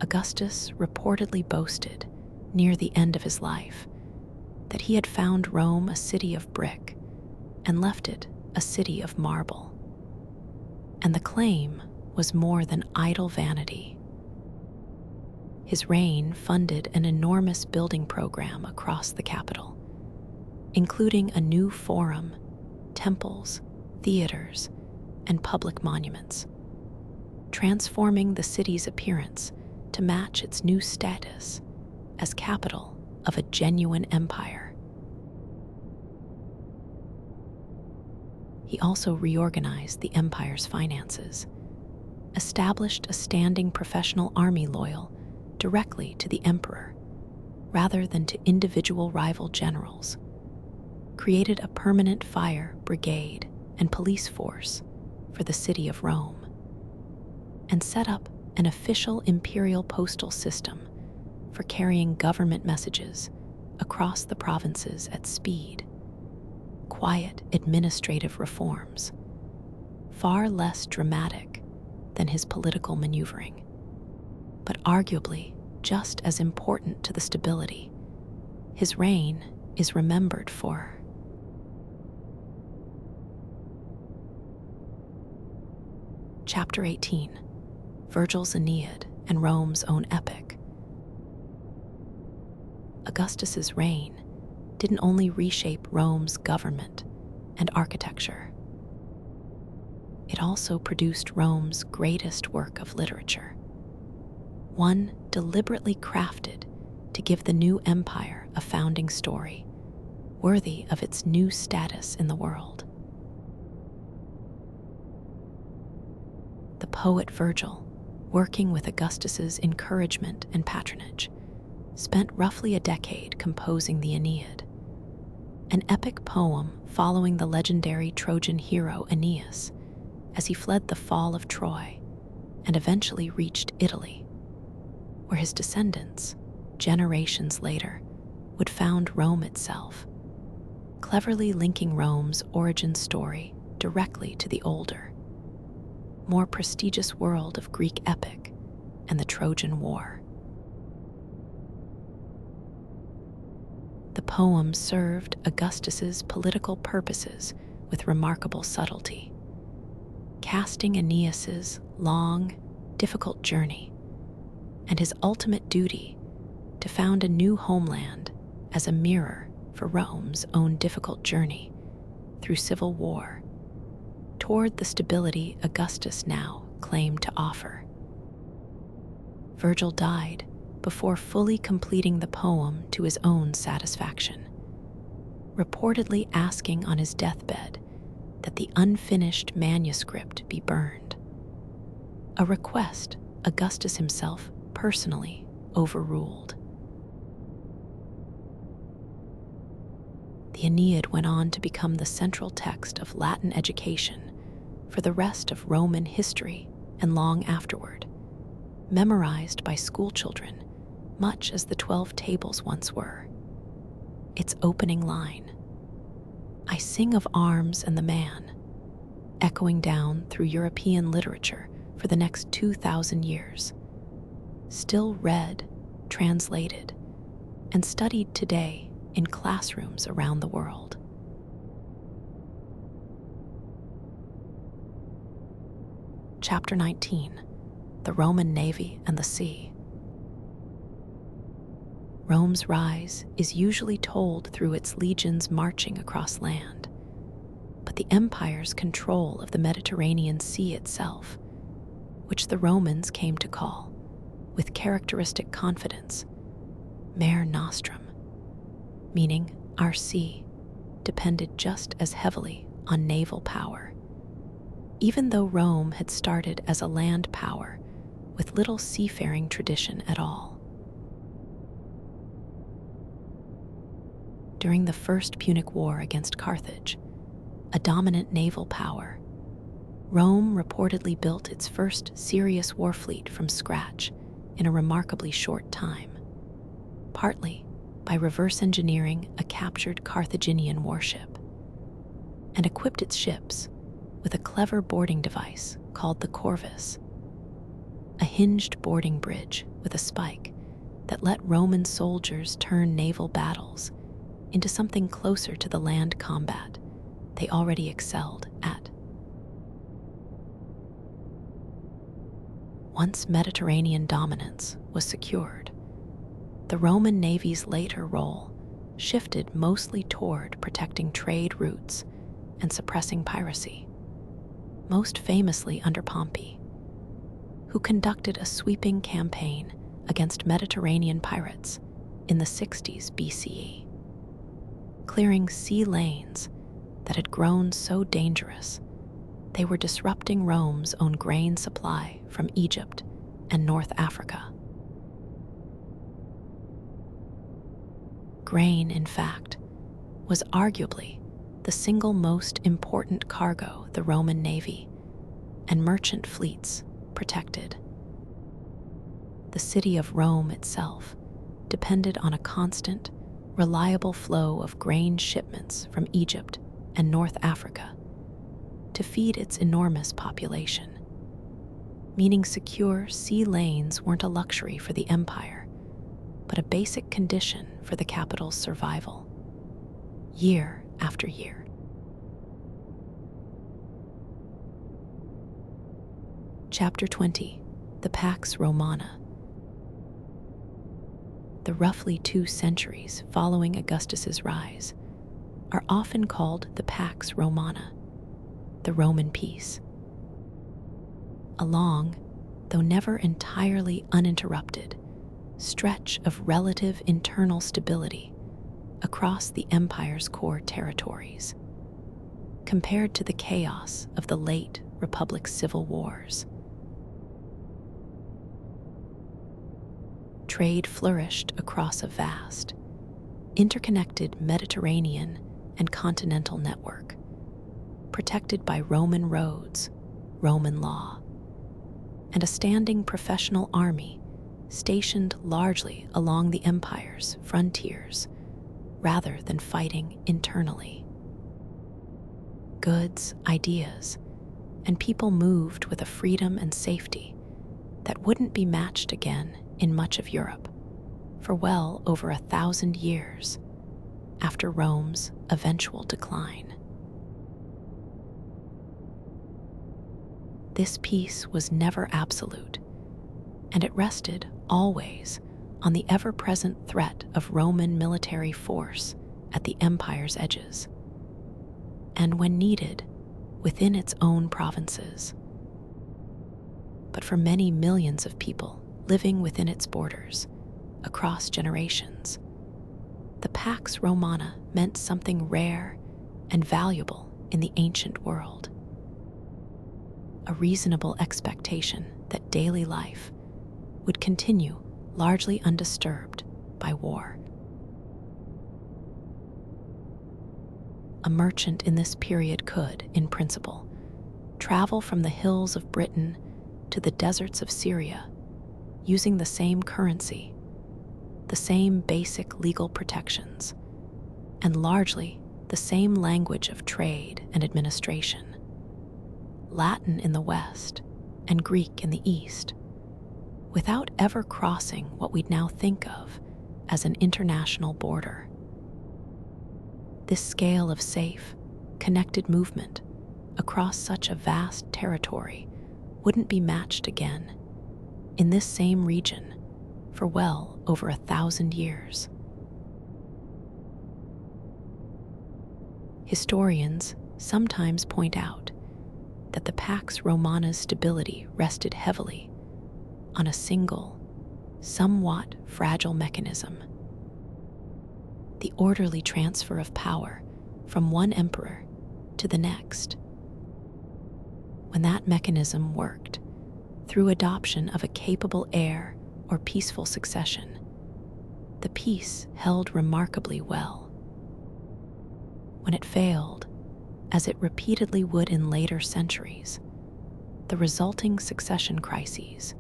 Augustus reportedly boasted, near the end of his life, that he had found Rome a city of brick and left it a city of marble. And the claim was more than idle vanity. His reign funded an enormous building program across the capital, including a new forum, temples, theaters, and public monuments, transforming the city's appearance to match its new status as capital of a genuine empire. He also reorganized the empire's finances, established a standing professional army loyal directly to the emperor rather than to individual rival generals, created a permanent fire brigade and police force for the city of Rome, and set up an official imperial postal system for carrying government messages across the provinces at speed. Quiet administrative reforms, far less dramatic than his political maneuvering, but arguably just as important to the stability his reign is remembered for. Chapter 18. Virgil's Aeneid and Rome's own epic. Augustus's reign didn't only reshape Rome's government and architecture. It also produced Rome's greatest work of literature, one deliberately crafted to give the new empire a founding story worthy of its new status in the world. The poet Virgil, working with Augustus's encouragement and patronage, spent roughly a decade composing the Aeneid, an epic poem following the legendary Trojan hero Aeneas as he fled the fall of Troy and eventually reached Italy, where his descendants, generations later, would found Rome itself, cleverly linking Rome's origin story directly to the older, more prestigious world of Greek epic and the Trojan War. The poem served Augustus's political purposes with remarkable subtlety, casting Aeneas's long, difficult journey and his ultimate duty to found a new homeland as a mirror for Rome's own difficult journey through civil war toward the stability Augustus now claimed to offer. Virgil died before fully completing the poem to his own satisfaction, reportedly asking on his deathbed that the unfinished manuscript be burned, a request Augustus himself personally overruled. The Aeneid went on to become the central text of Latin education for the rest of Roman history and long afterward, memorized by schoolchildren much as the 12 tables once were. Its opening line, "I sing of arms and the man," echoing down through European literature for the next 2,000 years, still read, translated, and studied today in classrooms around the world. Chapter 19. The Roman Navy and the Sea. Rome's rise is usually told through its legions marching across land, but the empire's control of the Mediterranean Sea itself, which the Romans came to call, with characteristic confidence, Mare Nostrum, meaning our sea depended just as heavily on naval power, even though Rome had started as a land power with little seafaring tradition at all. During the First Punic War against Carthage, a dominant naval power, Rome reportedly built its first serious war fleet from scratch in a remarkably short time, partly by reverse engineering a captured Carthaginian warship, and equipped its ships with a clever boarding device called the corvus, a hinged boarding bridge with a spike that let Roman soldiers turn naval battles into something closer to the land combat they already excelled at. Once Mediterranean dominance was secured, the Roman Navy's later role shifted mostly toward protecting trade routes and suppressing piracy, most famously under Pompey, who conducted a sweeping campaign against Mediterranean pirates in the 60s BCE, clearing sea lanes that had grown so dangerous they were disrupting Rome's own grain supply from Egypt and North Africa. Grain, in fact, was arguably the single most important cargo the Roman Navy and merchant fleets protected. The city of Rome itself depended on a constant, reliable flow of grain shipments from Egypt and North Africa to feed its enormous population, meaning secure sea lanes weren't a luxury for the empire, but a basic condition for the capital's survival, year after year. Chapter 20, the Pax Romana. The roughly 2 centuries following Augustus's rise are often called the Pax Romana, the Roman peace. A long, though never entirely uninterrupted, stretch of relative internal stability across the empire's core territories, compared to the chaos of the late Republic's civil wars. Trade flourished across a vast, interconnected Mediterranean and continental network, protected by Roman roads, Roman law, and a standing professional army stationed largely along the empire's frontiers rather than fighting internally. Goods, ideas, and people moved with a freedom and safety that wouldn't be matched again in much of Europe for well over 1,000 years after Rome's eventual decline. This peace was never absolute, and it rested always on the ever-present threat of Roman military force at the empire's edges, and when needed, within its own provinces. But for many millions of people living within its borders, across generations, the Pax Romana meant something rare and valuable in the ancient world. A reasonable expectation that daily life would continue largely undisturbed by war. A merchant in this period could, in principle, travel from the hills of Britain to the deserts of Syria using the same currency, the same basic legal protections, and largely the same language of trade and administration. Latin in the West and Greek in the East, without ever crossing what we'd now think of as an international border. This scale of safe, connected movement across such a vast territory wouldn't be matched again in this same region for well over 1,000 years. Historians sometimes point out that the Pax Romana's stability rested heavily on a single, somewhat fragile mechanism: the orderly transfer of power from one emperor to the next. When that mechanism worked through adoption of a capable heir or peaceful succession, the peace held remarkably well. When it failed, as it repeatedly would in later centuries, the resulting succession crises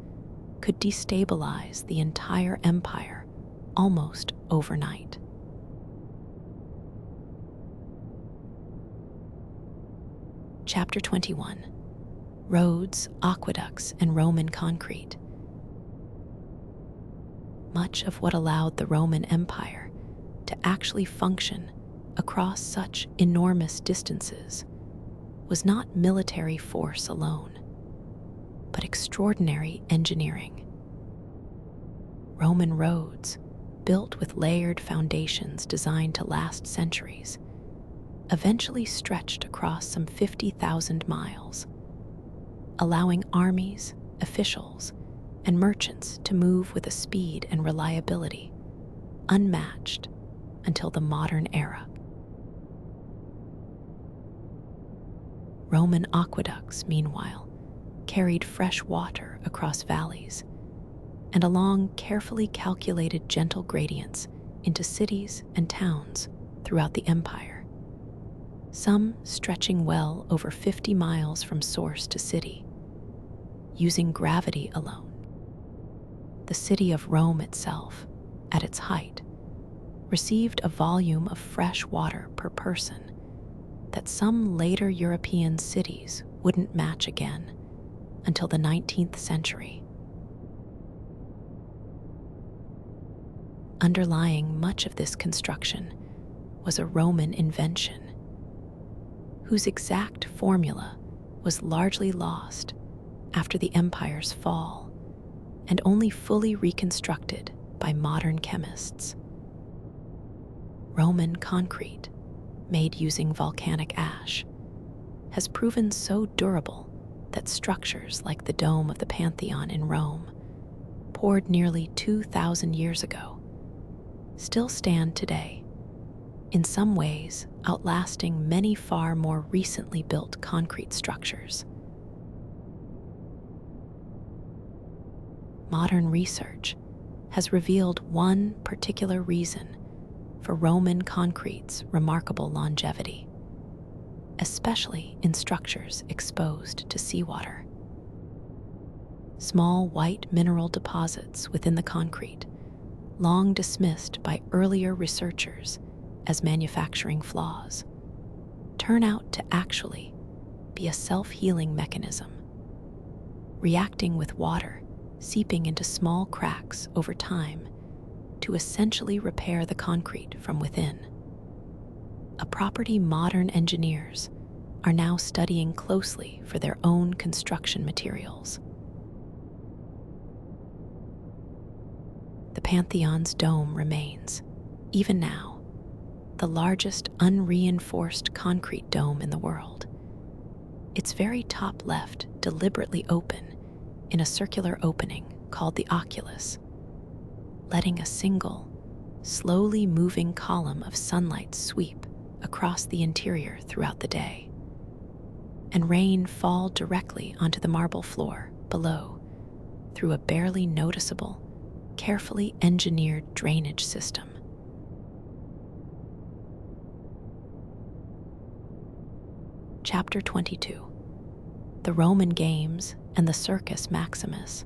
could destabilize the entire empire almost overnight. Chapter 21: Roads, Aqueducts, and Roman Concrete. Much of what allowed the Roman Empire to actually function across such enormous distances was not military force alone, but extraordinary engineering. Roman roads, built with layered foundations designed to last centuries, eventually stretched across some 50,000 miles, allowing armies, officials, and merchants to move with a speed and reliability unmatched until the modern era. Roman aqueducts, meanwhile, carried fresh water across valleys and along carefully calculated gentle gradients into cities and towns throughout the empire, some stretching well over 50 miles from source to city, using gravity alone. The city of Rome itself, at its height, received a volume of fresh water per person that some later European cities wouldn't match again until the 19th century. Underlying much of this construction was a Roman invention, whose exact formula was largely lost after the empire's fall and only fully reconstructed by modern chemists. Roman concrete, made using volcanic ash, has proven so durable that structures like the Dome of the Pantheon in Rome, poured nearly 2,000 years ago, still stand today, in some ways outlasting many far more recently built concrete structures. Modern research has revealed one particular reason for Roman concrete's remarkable longevity, especially in structures exposed to seawater. Small white mineral deposits within the concrete, long dismissed by earlier researchers as manufacturing flaws, turn out to actually be a self-healing mechanism, reacting with water seeping into small cracks over time to essentially repair the concrete from within. A property modern engineers are now studying closely for their own construction materials. The Pantheon's dome remains, even now, the largest unreinforced concrete dome in the world. Its very top left deliberately open in a circular opening called the oculus, letting a single, slowly moving column of sunlight sweep across the interior throughout the day, and rain fall directly onto the marble floor below through a barely noticeable, carefully engineered drainage system. Chapter 22: The Roman Games and the Circus Maximus.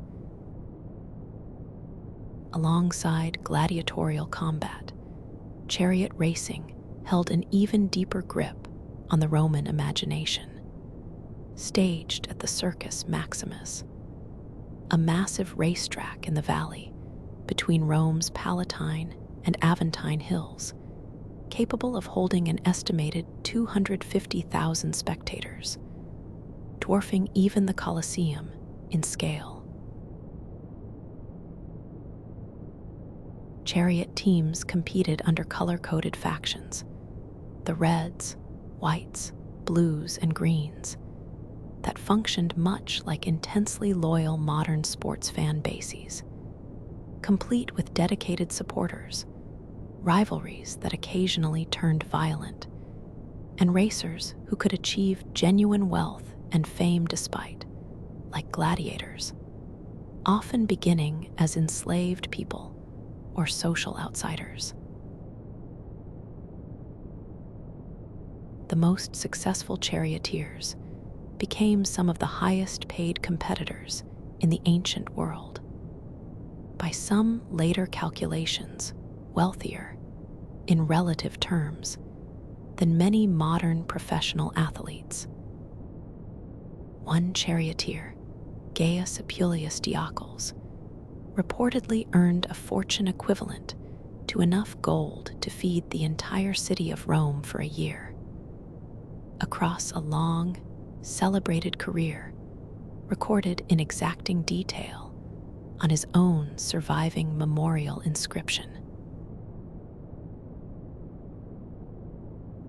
Alongside gladiatorial combat, chariot racing held an even deeper grip on the Roman imagination. Staged at the Circus Maximus, a massive racetrack in the valley between Rome's Palatine and Aventine hills, capable of holding an estimated 250,000 spectators, dwarfing even the Colosseum in scale. Chariot teams competed under color-coded factions: the reds, whites, blues, and greens that functioned much like intensely loyal modern sports fan bases, complete with dedicated supporters, rivalries that occasionally turned violent, and racers who could achieve genuine wealth and fame despite, like gladiators, often beginning as enslaved people or social outsiders. The most successful charioteers became some of the highest paid competitors in the ancient world. By some later calculations, wealthier, in relative terms, than many modern professional athletes. One charioteer, Gaius Appuleius Diocles, reportedly earned a fortune equivalent to enough gold to feed the entire city of Rome for a year. Across a long, celebrated career, recorded in exacting detail on his own surviving memorial inscription.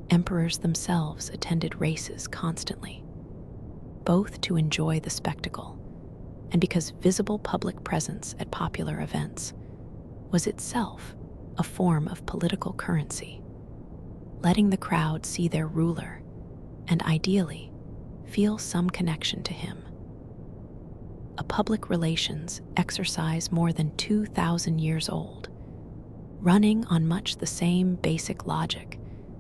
Emperors themselves attended races constantly, both to enjoy the spectacle and because visible public presence at popular events was itself a form of political currency, letting the crowd see their ruler and ideally feel some connection to him. A public relations exercise more than 2,000 years old, running on much the same basic logic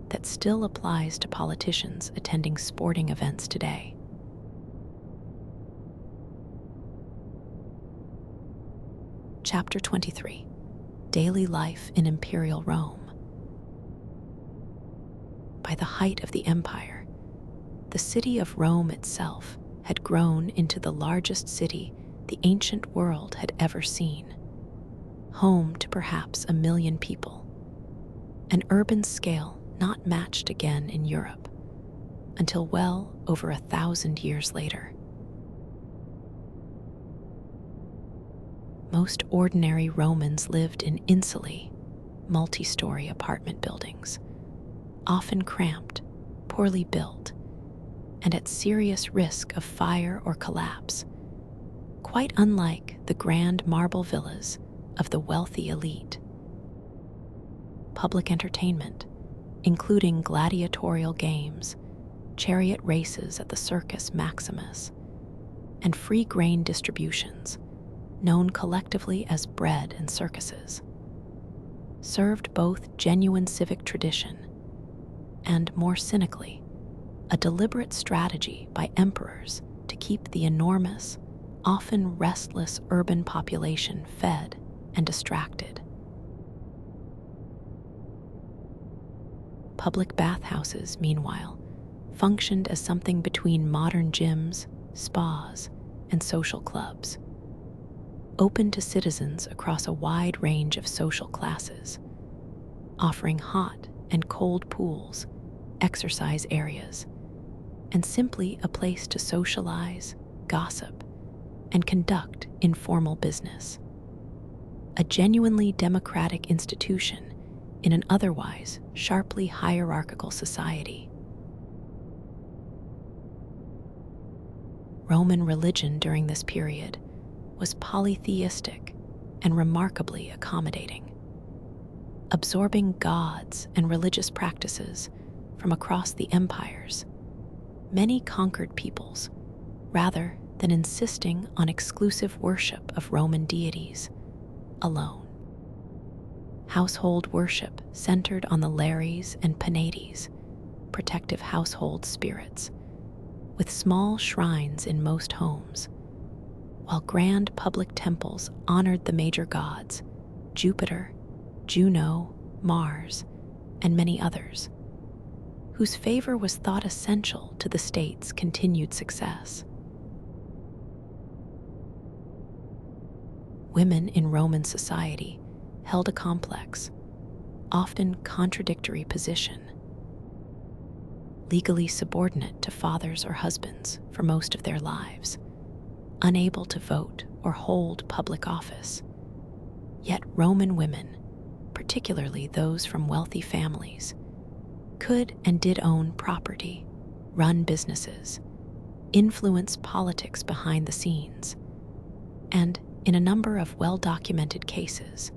that still applies to politicians attending sporting events today. Chapter 23: Daily Life in Imperial Rome. By the height of the empire, the city of Rome itself had grown into the largest city the ancient world had ever seen, home to perhaps 1 million people, an urban scale not matched again in Europe until well over 1,000 years later. Most ordinary Romans lived in insulae, multi-story apartment buildings, often cramped, poorly built, and at serious risk of fire or collapse, quite unlike the grand marble villas of the wealthy elite. Public entertainment, including gladiatorial games, chariot races at the Circus Maximus, and free grain distributions, known collectively as bread and circuses, served both genuine civic tradition and, more cynically, a deliberate strategy by emperors to keep the enormous, often restless urban population fed and distracted. Public bathhouses, meanwhile, functioned as something between modern gyms, spas, and social clubs, open to citizens across a wide range of social classes, offering hot and cold pools, exercise areas, and simply a place to socialize, gossip, and conduct informal business. A genuinely democratic institution in an otherwise sharply hierarchical society. Roman religion during this period was polytheistic and remarkably accommodating, absorbing gods and religious practices from across the empires. Many conquered peoples, rather than insisting on exclusive worship of Roman deities alone. Household worship centered on the Lares and Penates, protective household spirits, with small shrines in most homes, while grand public temples honored the major gods, Jupiter, Juno, Mars, and many others, whose favor was thought essential to the state's continued success. Women in Roman society held a complex, often contradictory position. Legally subordinate to fathers or husbands for most of their lives, unable to vote or hold public office. Yet Roman women, particularly those from wealthy families, could and did own property, run businesses, influence politics behind the scenes, and, in a number of well-documented cases,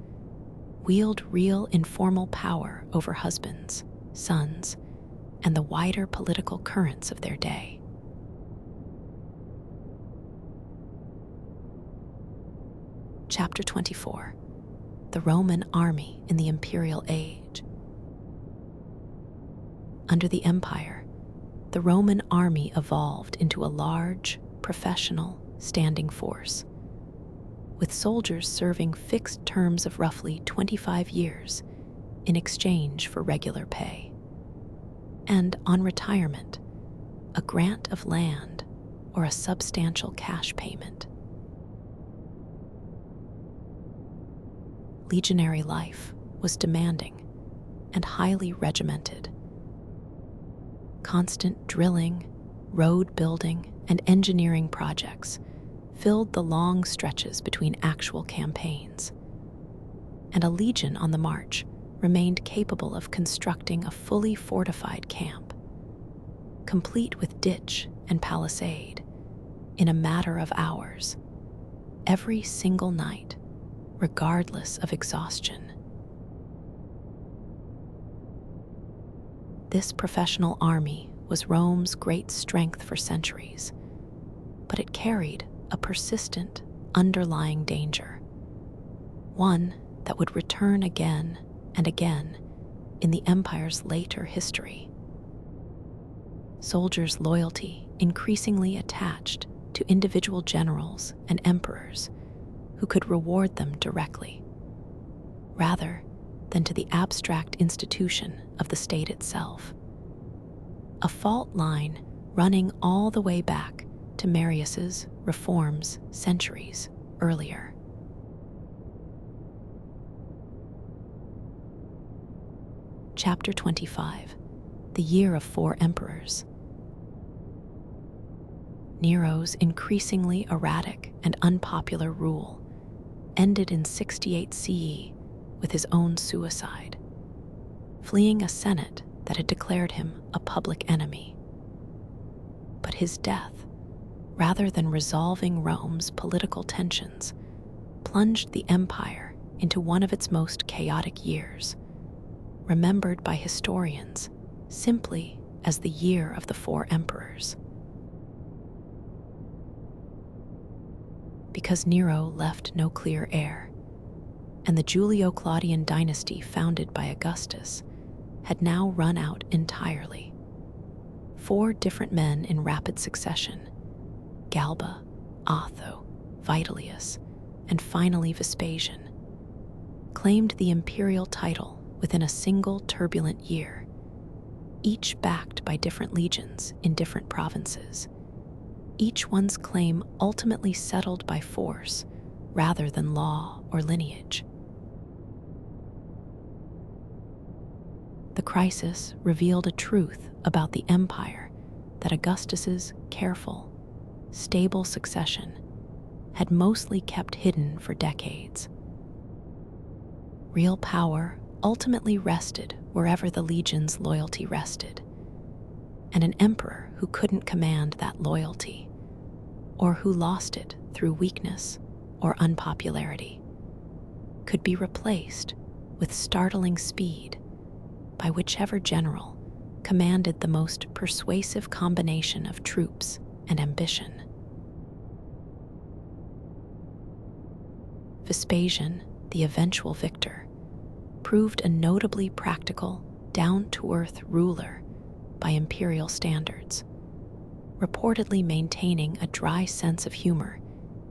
wield real informal power over husbands, sons, and the wider political currents of their day. Chapter 24. The Roman Army in the Imperial Age. Under the Empire, the Roman army evolved into a large, professional, standing force, with soldiers serving fixed terms of roughly 25 years in exchange for regular pay. And on retirement, a grant of land or a substantial cash payment. Legionary life was demanding and highly regimented. Constant drilling, road building, and engineering projects filled the long stretches between actual campaigns, and a legion on the march remained capable of constructing a fully fortified camp, complete with ditch and palisade, in a matter of hours, every single night, regardless of exhaustion. This professional army was Rome's great strength for centuries, but it carried a persistent, underlying danger, one that would return again and again in the empire's later history. Soldiers' loyalty increasingly attached to individual generals and emperors who could reward them directly, rather than to the abstract institution of the state itself. A fault line running all the way back to Marius's reforms centuries earlier. Chapter 25. The Year of Four Emperors. Nero's increasingly erratic and unpopular rule ended in 68 CE with his own suicide, fleeing a Senate that had declared him a public enemy. But his death, rather than resolving Rome's political tensions, plunged the empire into one of its most chaotic years, remembered by historians simply as the Year of the Four Emperors. Because Nero left no clear heir, and the Julio-Claudian dynasty founded by Augustus had now run out entirely. 4 different men in rapid succession, Galba, Otho, Vitellius, and finally Vespasian, claimed the imperial title within a single turbulent year, each backed by different legions in different provinces, each one's claim ultimately settled by force rather than law or lineage. The crisis revealed a truth about the empire that Augustus's careful, stable succession had mostly kept hidden for decades. Real power ultimately rested wherever the legion's loyalty rested, and an emperor who couldn't command that loyalty, or who lost it through weakness or unpopularity, could be replaced with startling speed by whichever general commanded the most persuasive combination of troops and ambition. Vespasian, the eventual victor, proved a notably practical, down-to-earth ruler by imperial standards, reportedly maintaining a dry sense of humor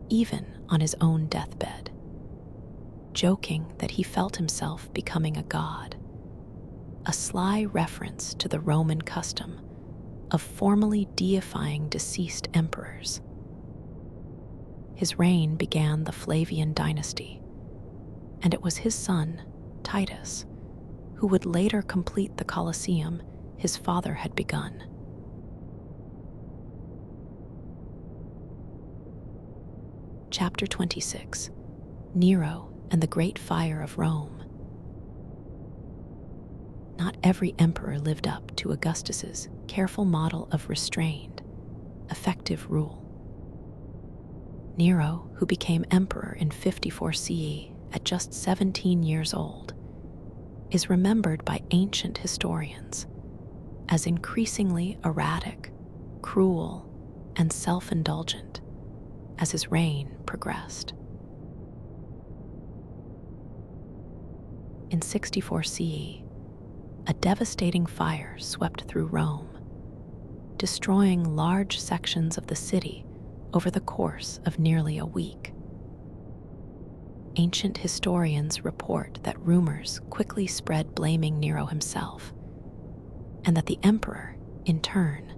even on his own deathbed, joking that he felt himself becoming a god, a sly reference to the Roman custom of formally deifying deceased emperors. His reign began the Flavian dynasty, and it was his son, Titus, who would later complete the Colosseum his father had begun. Chapter 26. Nero and the Great Fire of Rome. not every emperor lived up to Augustus's careful model of restrained, effective rule. Nero, who became emperor in 54 CE at just 17 years old, is remembered by ancient historians as increasingly erratic, cruel, and self-indulgent as his reign progressed. In 64 CE, a devastating fire swept through Rome, destroying large sections of the city over the course of nearly a week. Ancient historians report that rumors quickly spread blaming Nero himself, and that the emperor, in turn,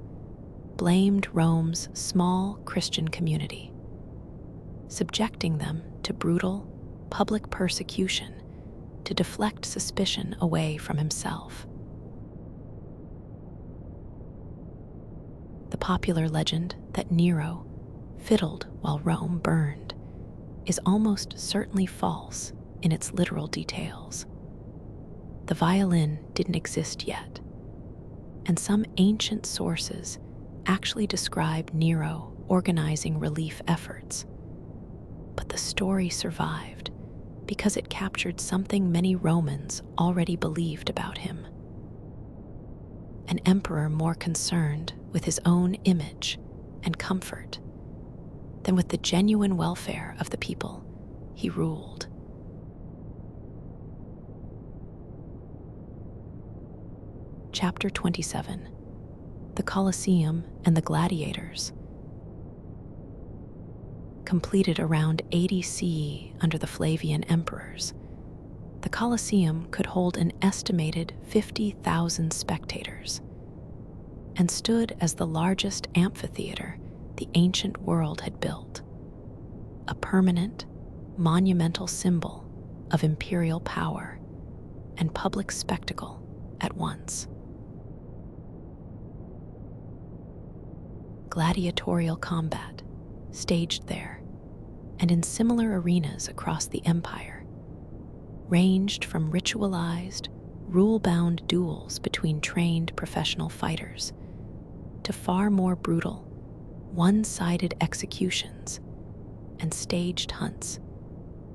blamed Rome's small Christian community, subjecting them to brutal, public persecution to deflect suspicion away from himself. The popular legend that Nero fiddled while Rome burned is almost certainly false in its literal details. The violin didn't exist yet, and some ancient sources actually describe Nero organizing relief efforts. But the story survived because it captured something many Romans already believed about him. An emperor more concerned with his own image and comfort than with the genuine welfare of the people he ruled. Chapter 27: The Colosseum and the Gladiators. Completed around 80 CE under the Flavian emperors, the Colosseum could hold an estimated 50,000 spectators and stood as the largest amphitheater the ancient world had built, a permanent, monumental symbol of imperial power and public spectacle at once. Gladiatorial combat, staged there, and in similar arenas across the empire, ranged from ritualized, rule-bound duels between trained professional fighters to far more brutal, one-sided executions and staged hunts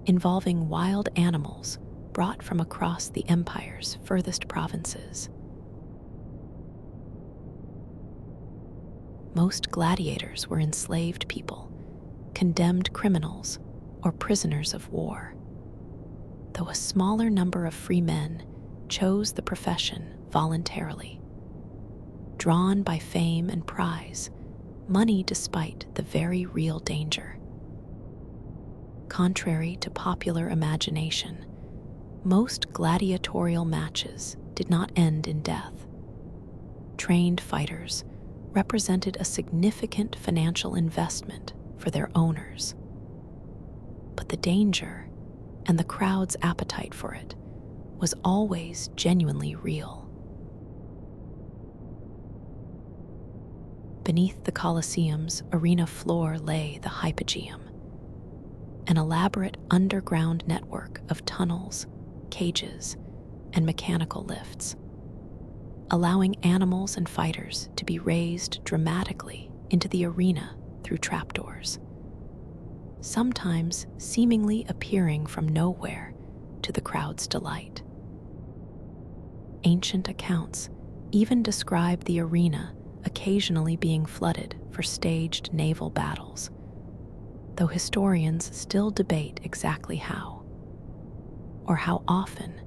involving wild animals brought from across the empire's furthest provinces. Most gladiators were enslaved people, condemned criminals, or prisoners of war, though a smaller number of free men chose the profession voluntarily, drawn by fame and prize, money despite the very real danger. Contrary to popular imagination, most gladiatorial matches did not end in death. Trained fighters represented a significant financial investment for their owners. But the danger and the crowd's appetite for it was always genuinely real. Beneath the Colosseum's arena floor lay the Hypogeum, an elaborate underground network of tunnels, cages, and mechanical lifts, allowing animals and fighters to be raised dramatically into the arena through trapdoors, sometimes seemingly appearing from nowhere to the crowd's delight. Ancient accounts even describe the arena occasionally being flooded for staged naval battles, though historians still debate exactly how, or how often,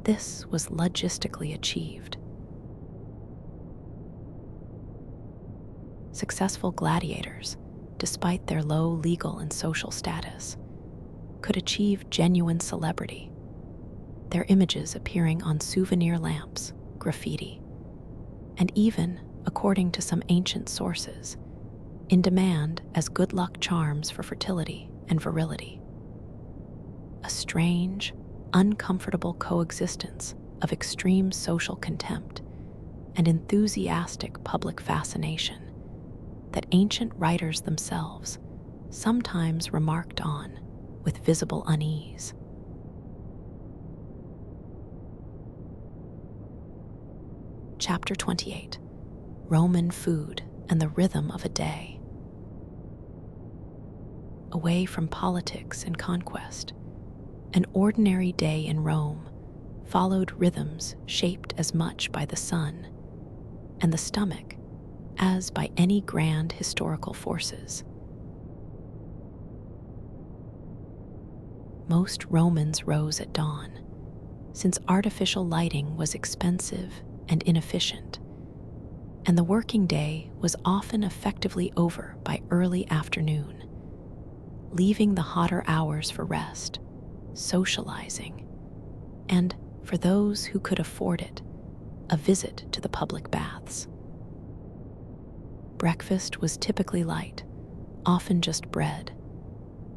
this was logistically achieved. Successful gladiators, despite their low legal and social status, could achieve genuine celebrity, their images appearing on souvenir lamps, graffiti, and even, according to some ancient sources, in demand as good luck charms for fertility and virility. A strange, uncomfortable coexistence of extreme social contempt and enthusiastic public fascination that ancient writers themselves sometimes remarked on with visible unease. Chapter 28. Roman Food and the Rhythm of a Day. Away from politics and conquest, an ordinary day in Rome followed rhythms shaped as much by the sun and the stomach as by any grand historical forces. Most Romans rose at dawn, since artificial lighting was expensive and inefficient, and the working day was often effectively over by early afternoon, leaving the hotter hours for rest, socializing, and, for those who could afford it, a visit to the public baths. Breakfast was typically light, often just bread,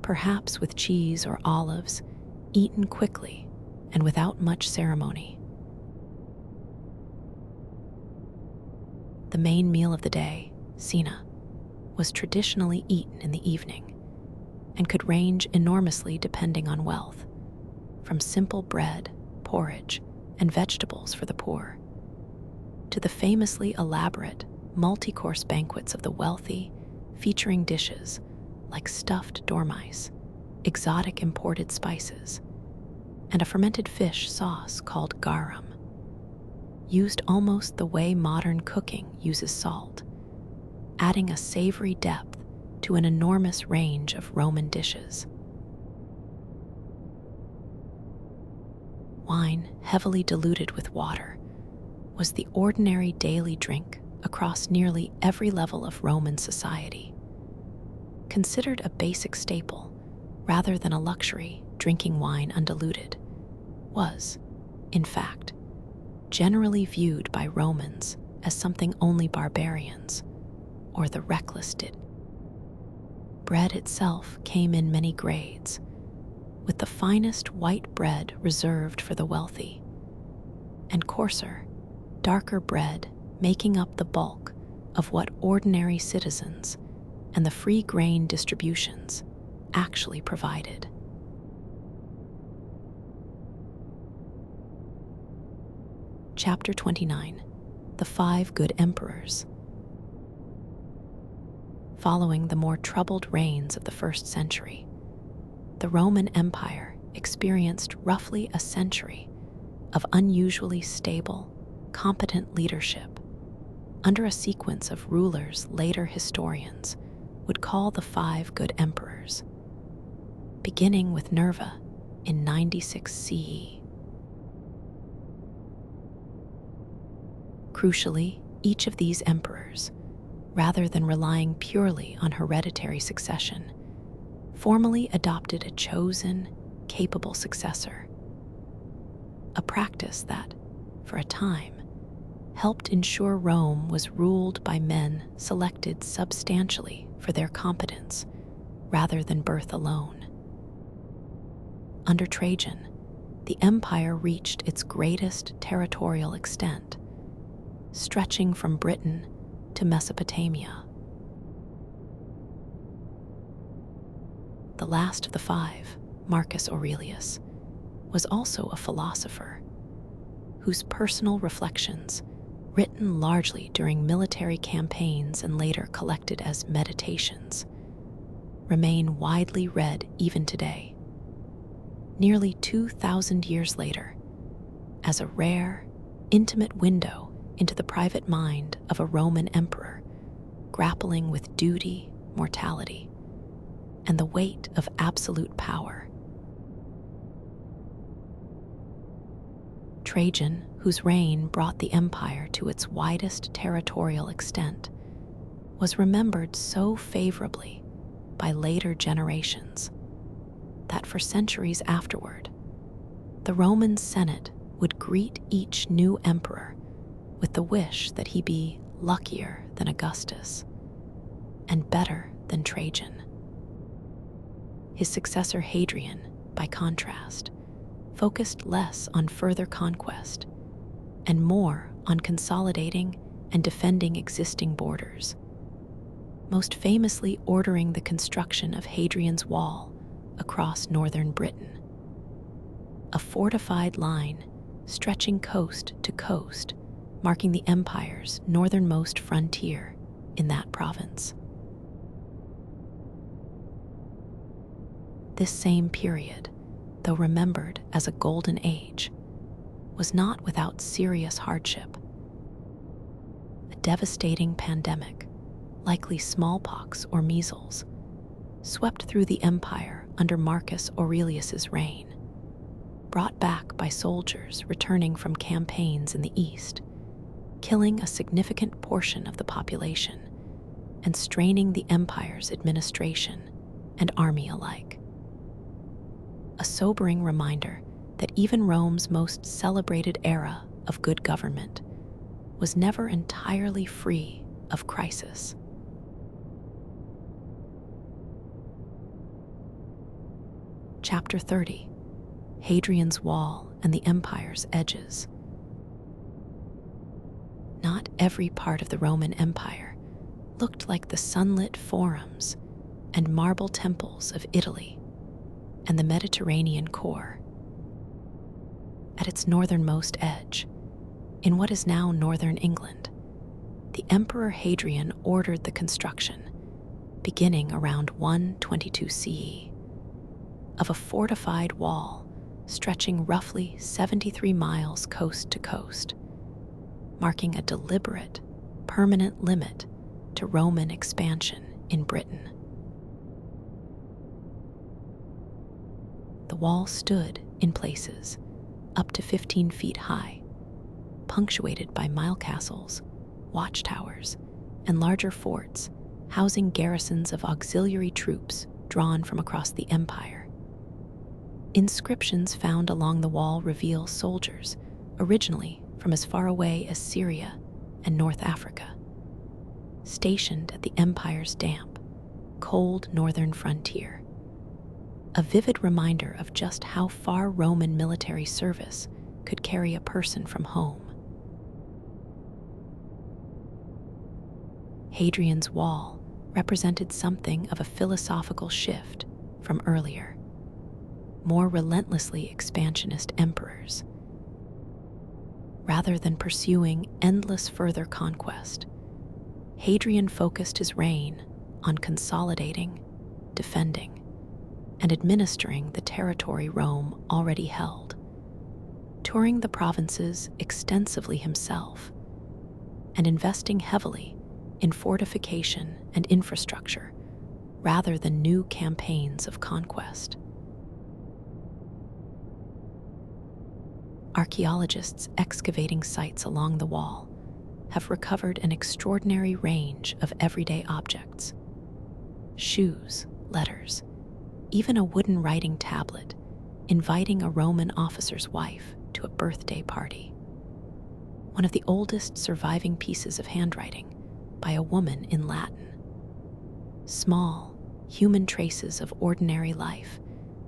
perhaps with cheese or olives, eaten quickly and without much ceremony. The main meal of the day, cena, was traditionally eaten in the evening and could range enormously depending on wealth, from simple bread, porridge, and vegetables for the poor, to the famously elaborate, multi-course banquets of the wealthy, featuring dishes like stuffed dormice, exotic imported spices, and a fermented fish sauce called garum, used almost the way modern cooking uses salt, adding a savory depth to an enormous range of Roman dishes. Wine, heavily diluted with water, was the ordinary daily drink across nearly every level of Roman society. Considered a basic staple rather than a luxury, drinking wine undiluted was, in fact, generally viewed by Romans as something only barbarians or the reckless did. Bread itself came in many grades, with the finest white bread reserved for the wealthy, and coarser, darker bread making up the bulk of what ordinary citizens and the free grain distributions actually provided. Chapter 29. The Five Good Emperors. Following the more troubled reigns of the 1st century, the Roman Empire experienced roughly a century of unusually stable, competent leadership under a sequence of rulers later historians would call the Five Good Emperors, beginning with Nerva in 96 CE. Crucially, each of these emperors, rather than relying purely on hereditary succession, formally adopted a chosen, capable successor, a practice that, for a time, helped ensure Rome was ruled by men selected substantially for their competence rather than birth alone. Under Trajan, the empire reached its greatest territorial extent, stretching from Britain to Mesopotamia. The last of the five, Marcus Aurelius, was also a philosopher whose personal reflections, written largely during military campaigns and later collected as meditations, remain widely read even today, nearly 2,000 years later, as a rare, intimate window into the private mind of a Roman emperor grappling with duty, mortality, and the weight of absolute power. Trajan, whose reign brought the empire to its widest territorial extent, was remembered so favorably by later generations that for centuries afterward, the Roman Senate would greet each new emperor with the wish that he be luckier than Augustus and better than Trajan. His successor Hadrian, by contrast, focused less on further conquest and more on consolidating and defending existing borders, most famously ordering the construction of Hadrian's Wall across northern Britain, a fortified line stretching coast to coast marking the empire's northernmost frontier in that province. This same period, though remembered as a golden age, was not without serious hardship. A devastating pandemic, likely smallpox or measles, swept through the empire under Marcus Aurelius's reign, brought back by soldiers returning from campaigns in the east, killing a significant portion of the population and straining the empire's administration and army alike. A sobering reminder that even Rome's most celebrated era of good government was never entirely free of crisis. Chapter 30: Hadrian's Wall and the Empire's Edges. Not every part of the Roman Empire looked like the sunlit forums and marble temples of Italy and the Mediterranean core. At its northernmost edge, in what is now northern England, the Emperor Hadrian ordered the construction, beginning around 122 CE, of a fortified wall stretching roughly 73 miles coast to coast, marking a deliberate, permanent limit to Roman expansion in Britain. The wall stood, in places, up to 15 feet high, punctuated by mile castles, watchtowers, and larger forts housing garrisons of auxiliary troops drawn from across the empire. Inscriptions found along the wall reveal soldiers, originally from as far away as Syria and North Africa, stationed at the empire's damp, cold northern frontier. A vivid reminder of just how far Roman military service could carry a person from home. Hadrian's Wall represented something of a philosophical shift from earlier, more relentlessly expansionist emperors. Rather than pursuing endless further conquest, Hadrian focused his reign on consolidating, defending, and administering the territory Rome already held, touring the provinces extensively himself, and investing heavily in fortification and infrastructure rather than new campaigns of conquest. Archaeologists excavating sites along the wall have recovered an extraordinary range of everyday objects: shoes, letters, even a wooden writing tablet inviting a Roman officer's wife to a birthday party. One of the oldest surviving pieces of handwriting by a woman in Latin. Small, human traces of ordinary life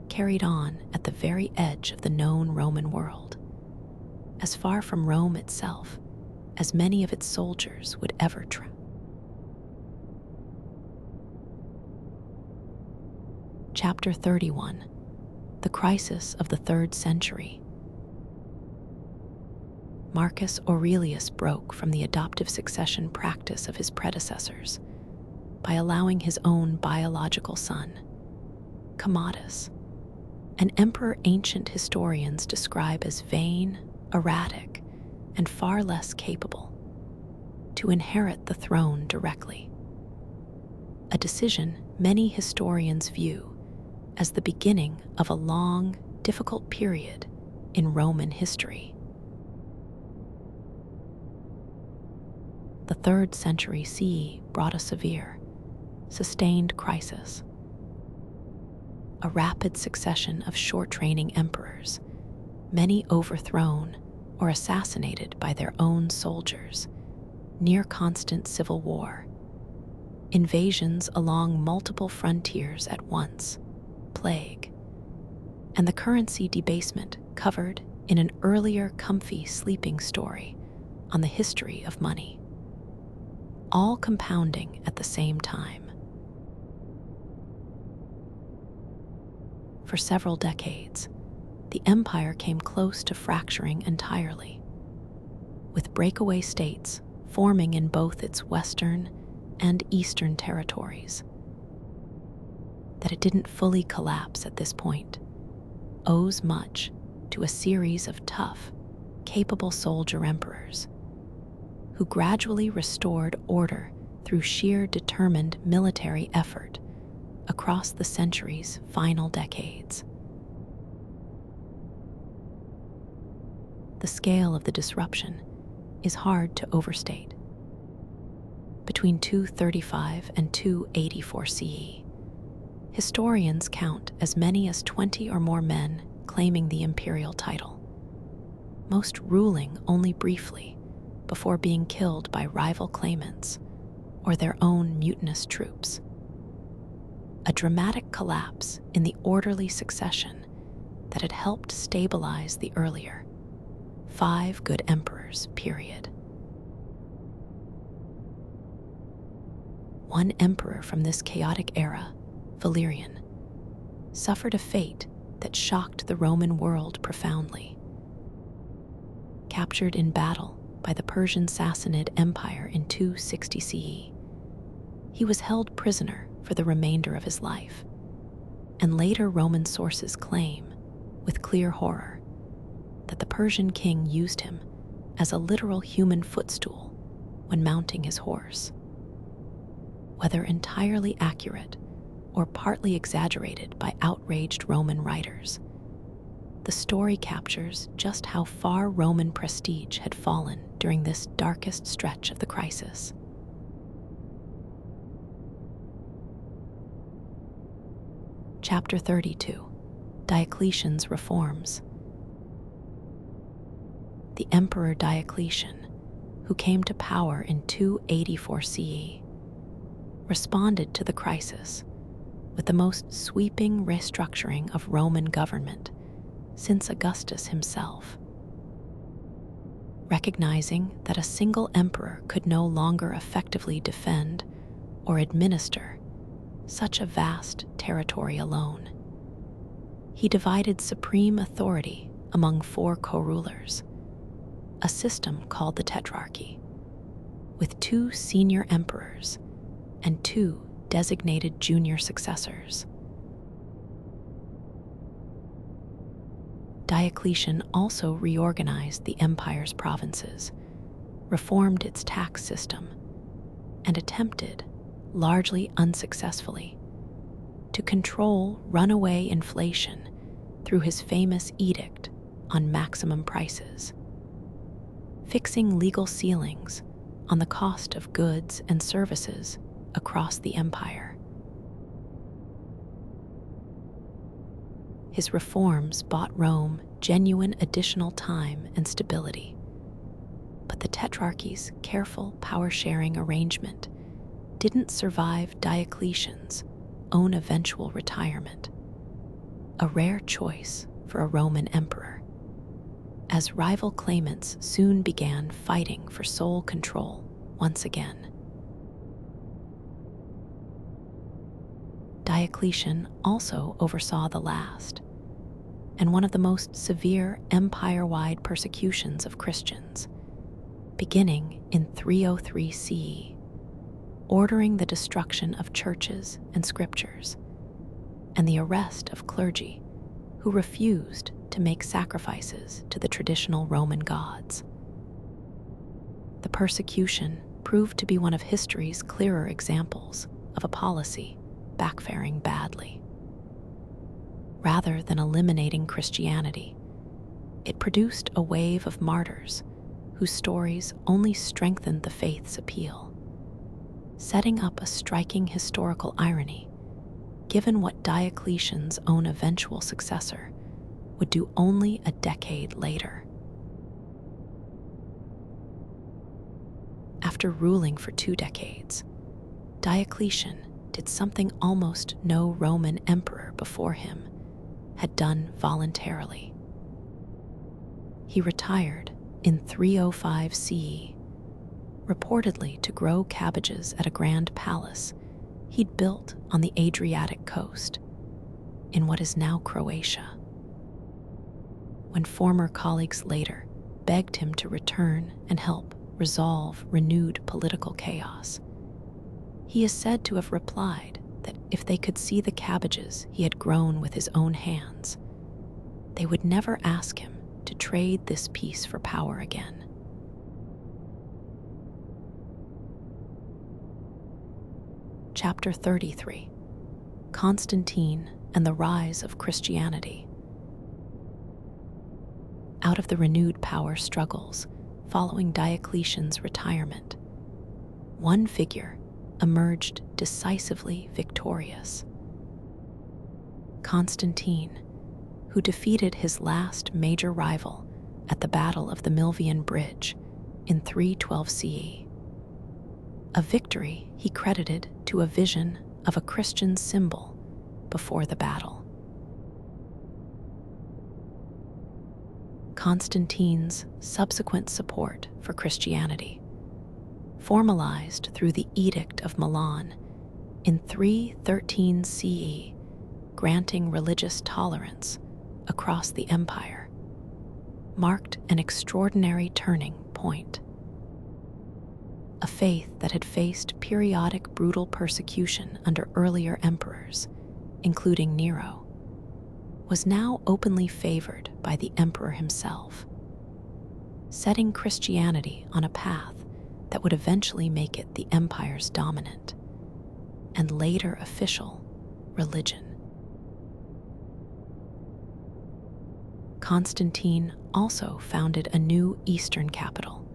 carried on at the very edge of the known Roman world, as far from Rome itself as many of its soldiers would ever travel. Chapter 31: The Crisis of the 3rd Century. Marcus Aurelius broke from the adoptive succession practice of his predecessors by allowing his own biological son, Commodus, an emperor ancient historians describe as vain, erratic, and far less capable, to inherit the throne directly. A decision many historians view as the beginning of a long, difficult period in Roman history. The 3rd century CE brought a severe, sustained crisis. A rapid succession of short-reigning emperors, many overthrown or assassinated by their own soldiers, near constant civil war, invasions along multiple frontiers at once, plague, and the currency debasement covered in an earlier comfy sleeping story on the history of money, all compounding at the same time. For several decades, the empire came close to fracturing entirely. with breakaway states forming in both its western and eastern territories. That it didn't fully collapse at this point owes much to a series of tough, capable soldier emperors who gradually restored order through sheer determined military effort across the century's final decades. The scale of the disruption is hard to overstate. Between 235 and 284 CE, historians count as many as 20 or more men claiming the imperial title, most ruling only briefly before being killed by rival claimants or their own mutinous troops. A dramatic collapse in the orderly succession that had helped stabilize the earlier 5 good emperors period. One emperor from this chaotic era, Valerian, suffered a fate that shocked the Roman world profoundly. Captured in battle by the Persian Sassanid Empire in 260 CE, he was held prisoner for the remainder of his life, and later Roman sources claim, with clear horror, that the Persian king used him as a literal human footstool when mounting his horse. Whether entirely accurate or partly exaggerated by outraged Roman writers, the story captures just how far Roman prestige had fallen during this darkest stretch of the crisis. Chapter 32: Diocletian's Reforms. The Emperor Diocletian, who came to power in 284 CE, responded to the crisis with the most sweeping restructuring of Roman government since Augustus himself. Recognizing that a single emperor could no longer effectively defend or administer such a vast territory alone, he divided supreme authority among 4 co-rulers, a system called the Tetrarchy, with 2 senior emperors and 2 designated junior successors. Diocletian also reorganized the empire's provinces, reformed its tax system, and attempted, largely unsuccessfully, to control runaway inflation through his famous edict on maximum prices, fixing legal ceilings on the cost of goods and services across the empire. His reforms bought Rome genuine additional time and stability, but the Tetrarchy's careful power-sharing arrangement didn't survive Diocletian's own eventual retirement, a rare choice for a Roman emperor, as rival claimants soon began fighting for sole control once again. Diocletian also oversaw the last, and one of the most severe empire-wide persecutions of Christians, beginning in 303 CE, ordering the destruction of churches and scriptures, and the arrest of clergy who refused to make sacrifices to the traditional Roman gods. The persecution proved to be one of history's clearer examples of a policy backfiring badly. Rather than eliminating Christianity, it produced a wave of martyrs whose stories only strengthened the faith's appeal, setting up a striking historical irony given what Diocletian's own eventual successor would do only a decade later. After ruling for 2 decades, Diocletian did something almost no Roman emperor before him had done voluntarily. He retired in 305 CE, reportedly to grow cabbages at a grand palace he'd built on the Adriatic coast, in what is now Croatia. When former colleagues later begged him to return and help resolve renewed political chaos. He is said to have replied that if they could see the cabbages he had grown with his own hands, they would never ask him to trade this peace for power again. Chapter 33. Constantine and the Rise of Christianity. Out of the renewed power struggles following Diocletian's retirement, one figure emerged decisively victorious. Constantine, who defeated his last major rival at the Battle of the Milvian Bridge in 312 CE. A victory he credited to a vision of a Christian symbol before the battle. Constantine's subsequent support for Christianity, formalized through the Edict of Milan in 313 CE, granting religious tolerance across the empire, marked an extraordinary turning point. A faith that had faced periodic brutal persecution under earlier emperors, including Nero, was now openly favored by the emperor himself, setting Christianity on a path that would eventually make it the empire's dominant and later official religion. Constantine also founded a new eastern capital,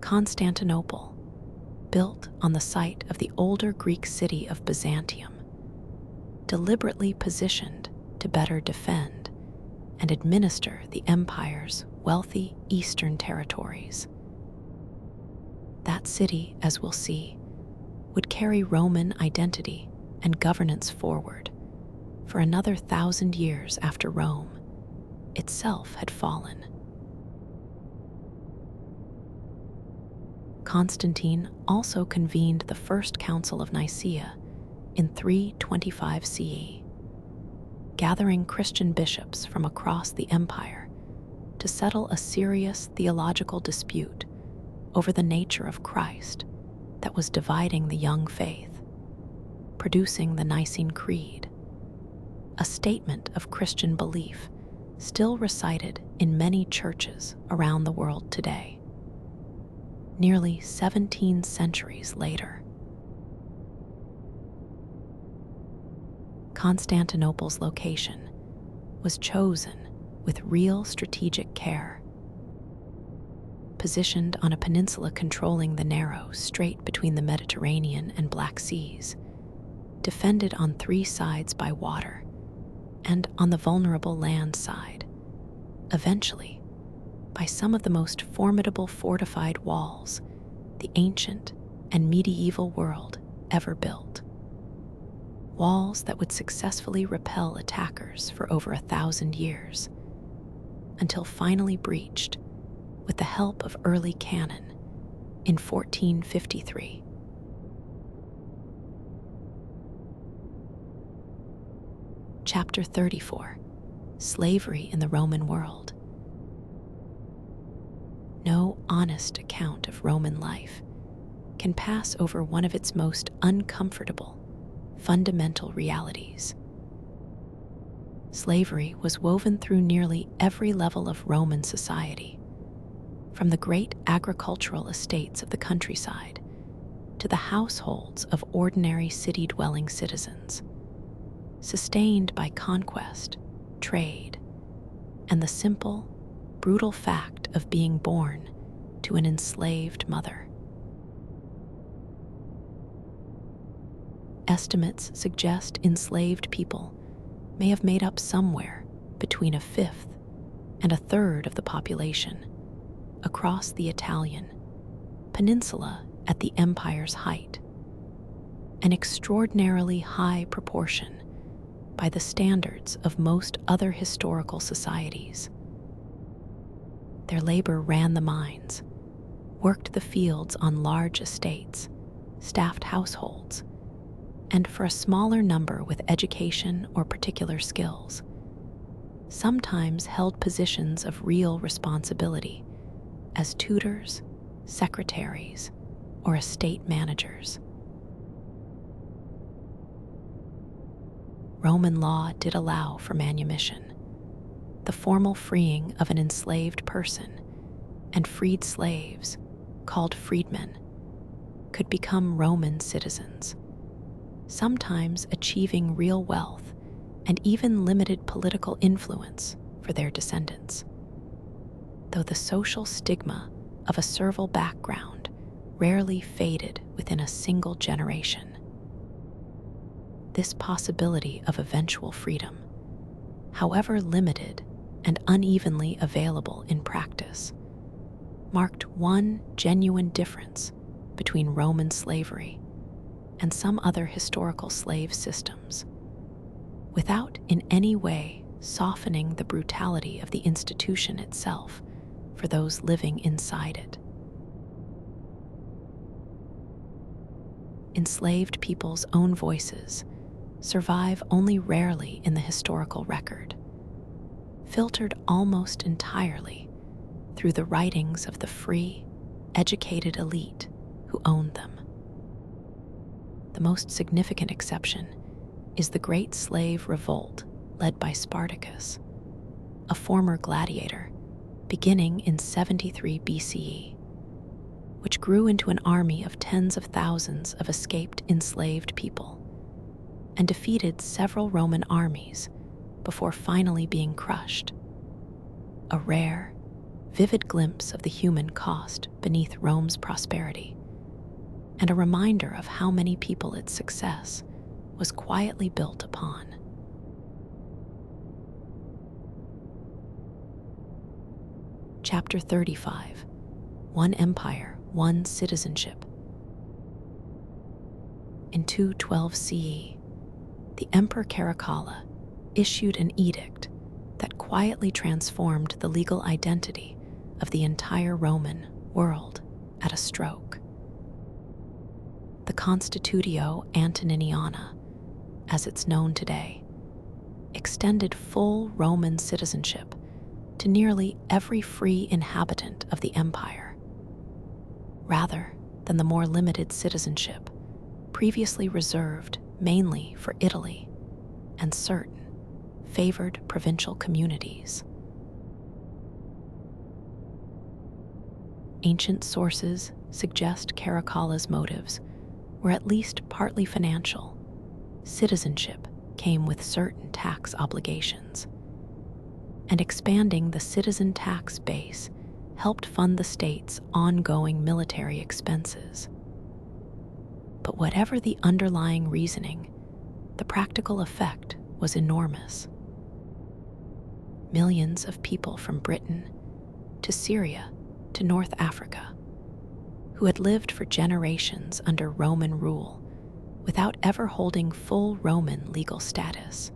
Constantinople, built on the site of the older Greek city of Byzantium, deliberately positioned to better defend and administer the empire's wealthy eastern territories. That city, as we'll see, would carry Roman identity and governance forward for another 1,000 years after Rome itself had fallen. Constantine also convened the First Council of Nicaea in 325 CE, gathering Christian bishops from across the empire to settle a serious theological dispute over the nature of Christ that was dividing the young faith, producing the Nicene Creed, a statement of Christian belief still recited in many churches around the world today, nearly 17 centuries later. Constantinople's location was chosen with real strategic care. Positioned on a peninsula controlling the narrow strait between the Mediterranean and Black Seas, defended on 3 sides by water, and on the vulnerable land side, eventually by some of the most formidable fortified walls the ancient and medieval world ever built. Walls that would successfully repel attackers for over 1,000 years, until finally breached with the help of early cannon in 1453. Chapter 34. Slavery in the Roman World. No honest account of Roman life can pass over one of its most uncomfortable, fundamental realities. Slavery was woven through nearly every level of Roman society, from the great agricultural estates of the countryside to the households of ordinary city-dwelling citizens, sustained by conquest, trade, and the simple, brutal fact of being born to an enslaved mother. Estimates suggest enslaved people may have made up somewhere between 1/5 and 1/3 of the population across the Italian peninsula at the empire's height, an extraordinarily high proportion by the standards of most other historical societies. Their labor ran the mines, worked the fields on large estates, staffed households, and for a smaller number with education or particular skills, sometimes held positions of real responsibility as tutors, secretaries, or estate managers. Roman law did allow for manumission, the formal freeing of an enslaved person, and freed slaves, called freedmen, could become Roman citizens, sometimes achieving real wealth and even limited political influence for their descendants. Though the social stigma of a servile background rarely faded within a single generation, this possibility of eventual freedom, however limited and unevenly available in practice, marked one genuine difference between Roman slavery and some other historical slave systems, without in any way softening the brutality of the institution itself for those living inside it. Enslaved people's own voices survive only rarely in the historical record, filtered almost entirely through the writings of the free, educated elite who owned them. The most significant exception is the Great Slave Revolt led by Spartacus, a former gladiator, beginning in 73 BCE, which grew into an army of tens of thousands of escaped enslaved people and defeated several Roman armies before finally being crushed. A rare, vivid glimpse of the human cost beneath Rome's prosperity, and a reminder of how many people its success was quietly built upon. Chapter 35: One Empire, One Citizenship. In 212 CE, the Emperor Caracalla issued an edict that quietly transformed the legal identity of the entire Roman world at a stroke. The Constitutio Antoniniana, as it's known today, extended full Roman citizenship to nearly every free inhabitant of the empire, rather than the more limited citizenship previously reserved mainly for Italy and certain favored provincial communities. Ancient sources suggest Caracalla's motives were at least partly financial. Citizenship came with certain tax obligations, and expanding the citizen tax base helped fund the state's ongoing military expenses. But whatever the underlying reasoning, the practical effect was enormous. Millions of people from Britain to Syria to North Africa, who had lived for generations under Roman rule without ever holding full Roman legal status,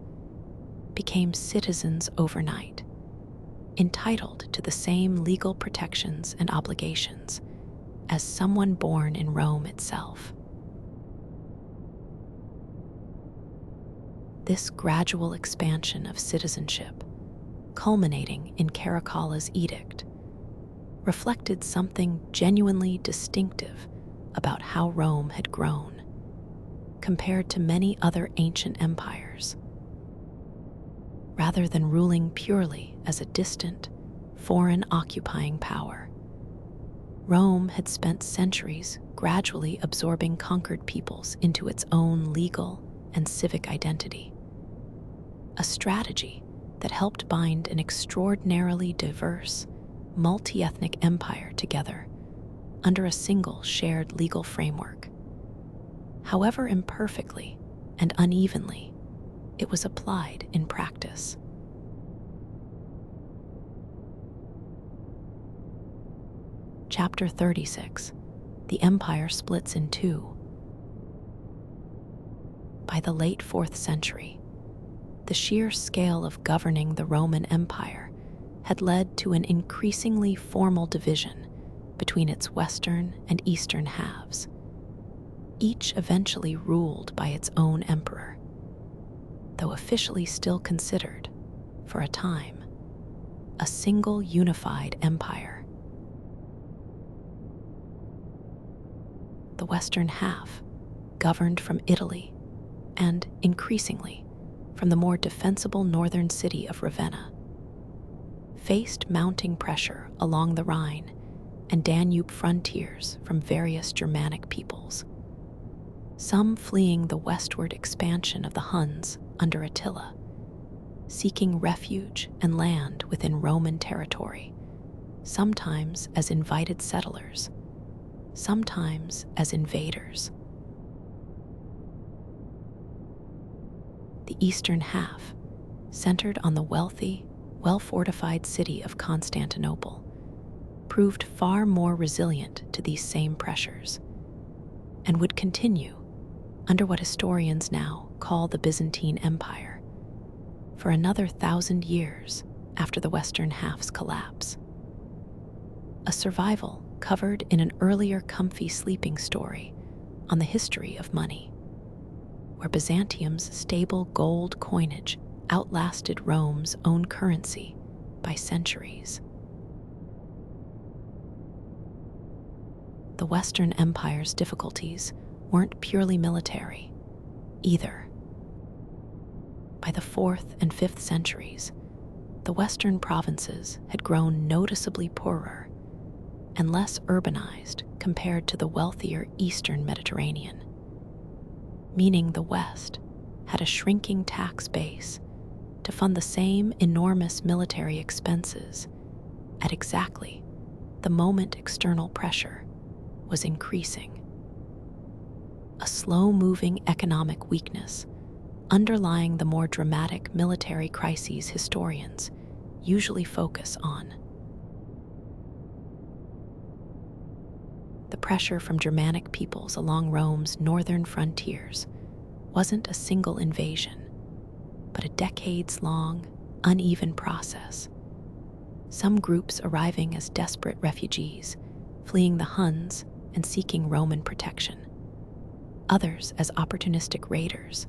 became citizens overnight, entitled to the same legal protections and obligations as someone born in Rome itself. This gradual expansion of citizenship, culminating in Caracalla's edict, reflected something genuinely distinctive about how Rome had grown, compared to many other ancient empires. Rather than ruling purely as a distant, foreign occupying power, Rome had spent centuries gradually absorbing conquered peoples into its own legal and civic identity, a strategy that helped bind an extraordinarily diverse, multi-ethnic empire together under a single shared legal framework. However imperfectly and unevenly it was applied in practice. Chapter 36: The Empire Splits in Two. By the late 4th century, the sheer scale of governing the Roman Empire had led to an increasingly formal division between its western and eastern halves, each eventually ruled by its own emperor, though officially still considered, for a time, a single unified empire. the western half, governed from Italy and, increasingly, from the more defensible northern city of Ravenna, faced mounting pressure along the Rhine and Danube frontiers from various Germanic peoples, some fleeing the westward expansion of the Huns under Attila, seeking refuge and land within Roman territory, sometimes as invited settlers, sometimes as invaders. The eastern half, centered on the wealthy, well-fortified city of Constantinople, proved far more resilient to these same pressures, and would continue under what historians now call the Byzantine Empire for another 1,000 years after the western half's collapse. A survival covered in an earlier comfy sleeping story on the history of money, where Byzantium's stable gold coinage outlasted Rome's own currency by centuries. The Western Empire's difficulties weren't purely military, either. By the 4th and 5th centuries, the Western provinces had grown noticeably poorer and less urbanized compared to the wealthier Eastern Mediterranean, meaning the West had a shrinking tax base to fund the same enormous military expenses at exactly the moment external pressure was increasing. A slow-moving economic weakness underlying the more dramatic military crises historians usually focus on. The pressure from Germanic peoples along Rome's northern frontiers wasn't a single invasion, but a decades-long, uneven process. Some groups arriving as desperate refugees, fleeing the Huns and seeking Roman protection, others as opportunistic raiders,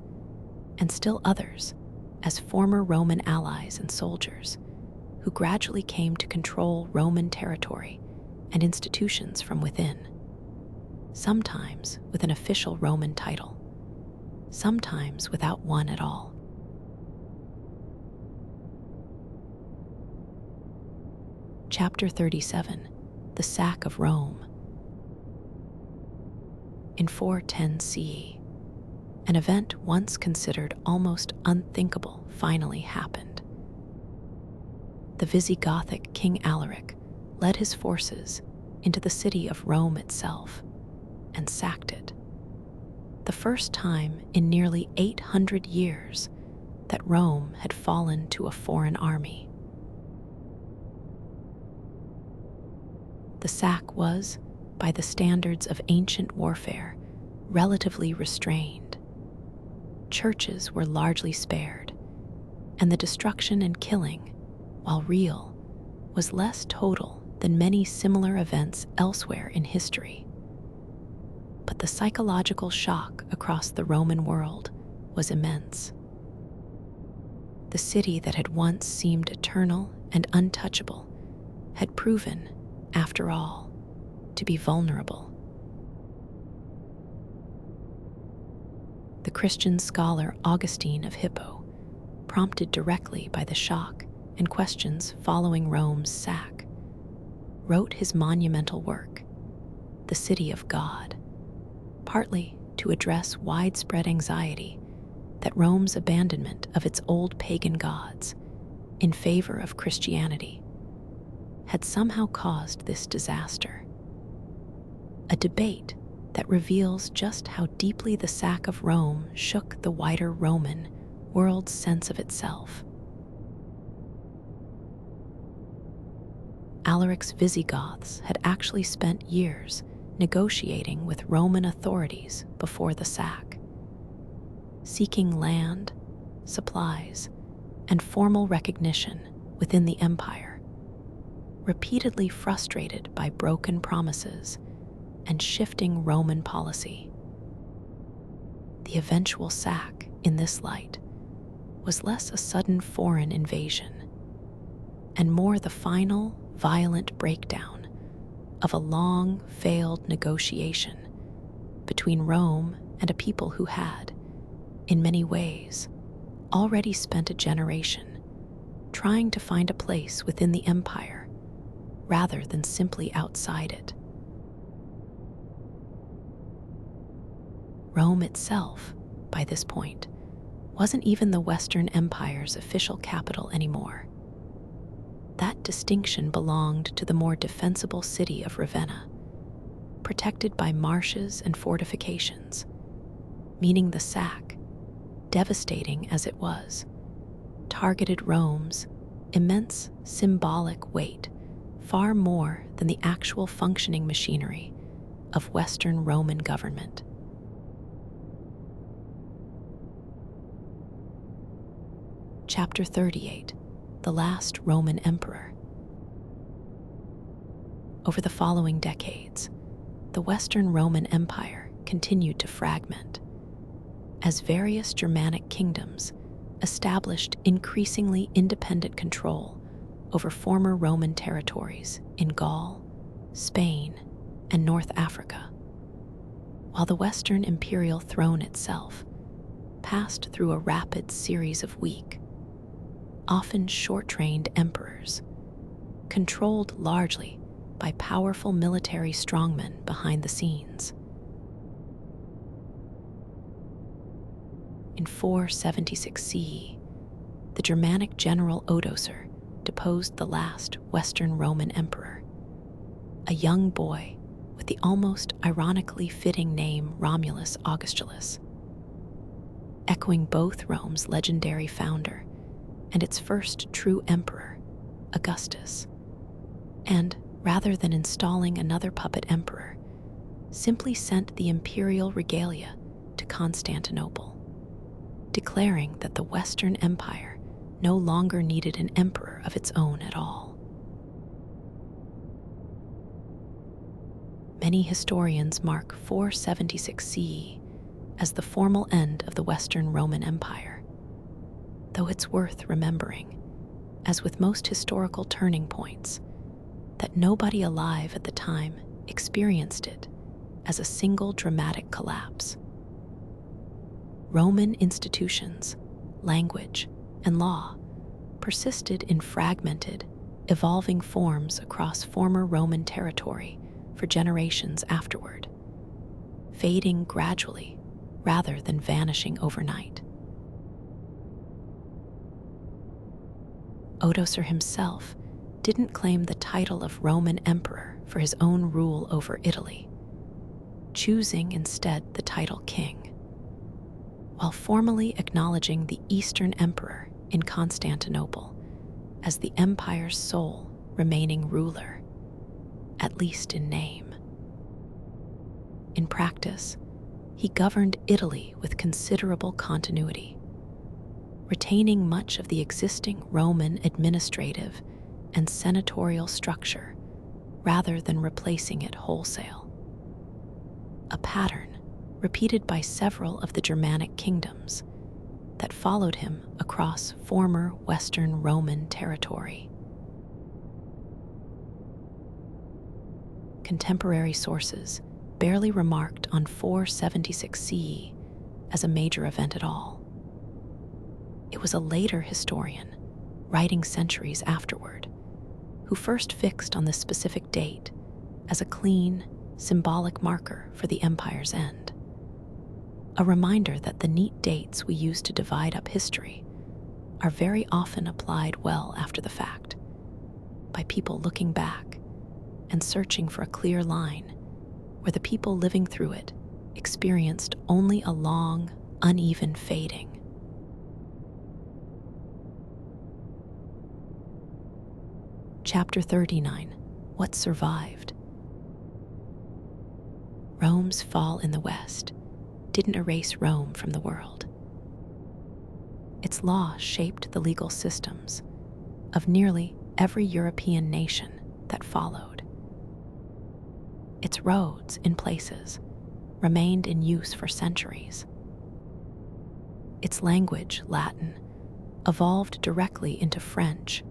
and still others as former Roman allies and soldiers who gradually came to control Roman territory and institutions from within, sometimes with an official Roman title, sometimes without one at all. Chapter 37, The Sack of Rome. In 410 CE, an event once considered almost unthinkable finally happened. The Visigothic King Alaric led his forces into the city of Rome itself and sacked it. The first time in nearly 800 years that Rome had fallen to a foreign army. The sack was, by the standards of ancient warfare, relatively restrained. Churches were largely spared, and the destruction and killing, while real, was less total than many similar events elsewhere in history. But the psychological shock across the Roman world was immense. The city that had once seemed eternal and untouchable had proven, after all, to be vulnerable. The Christian scholar Augustine of Hippo, prompted directly by the shock and questions following Rome's sack, wrote his monumental work, The City of God, partly to address widespread anxiety that Rome's abandonment of its old pagan gods in favor of Christianity had somehow caused this disaster. A debate that reveals just how deeply the sack of Rome shook the wider Roman world's sense of itself. Alaric's Visigoths had actually spent years negotiating with Roman authorities before the sack, seeking land, supplies, and formal recognition within the empire, repeatedly frustrated by broken promises and shifting Roman policy. The eventual sack, in this light, was less a sudden foreign invasion and more the final, violent breakdown of a long, failed negotiation between Rome and a people who had, in many ways, already spent a generation trying to find a place within the empire rather than simply outside it. Rome itself, by this point, wasn't even the Western Empire's official capital anymore. That distinction belonged to the more defensible city of Ravenna, protected by marshes and fortifications, meaning the sack, devastating as it was, targeted Rome's immense symbolic weight far more than the actual functioning machinery of Western Roman government. Chapter 38, The Last Roman Emperor. Over the following decades, the Western Roman Empire continued to fragment, as various Germanic kingdoms established increasingly independent control over former Roman territories in Gaul, Spain, and North Africa, while the Western imperial throne itself passed through a rapid series of weak, often short-reigned emperors, controlled largely by powerful military strongmen behind the scenes. In 476 CE, the Germanic general Odoacer deposed the last Western Roman emperor, a young boy with the almost ironically fitting name Romulus Augustulus, echoing both Rome's legendary founder and its first true emperor, Augustus, and, rather than installing another puppet emperor, simply sent the imperial regalia to Constantinople, declaring that the Western Empire no longer needed an emperor of its own at all. Many historians mark 476 CE as the formal end of the Western Roman Empire, though it's worth remembering, as with most historical turning points, that nobody alive at the time experienced it as a single dramatic collapse. Roman institutions, language, and law persisted in fragmented, evolving forms across former Roman territory for generations afterward, fading gradually rather than vanishing overnight. Odoacer himself didn't claim the title of Roman emperor for his own rule over Italy, choosing instead the title king, while formally acknowledging the Eastern emperor in Constantinople as the empire's sole remaining ruler, at least in name. In practice, he governed Italy with considerable continuity, retaining much of the existing Roman administrative and senatorial structure rather than replacing it wholesale. A pattern repeated by several of the Germanic kingdoms that followed him across former Western Roman territory. Contemporary sources barely remarked on 476 CE as a major event at all. It was a later historian, writing centuries afterward, who first fixed on this specific date as a clean, symbolic marker for the empire's end. A reminder that the neat dates we use to divide up history are very often applied well after the fact, by people looking back and searching for a clear line where the people living through it experienced only a long, uneven fading. Chapter 39, What Survived. Rome's fall in the West didn't erase Rome from the world. Its law shaped the legal systems of nearly every European nation that followed. Its roads, in places, remained in use for centuries. Its language, Latin, evolved directly into French,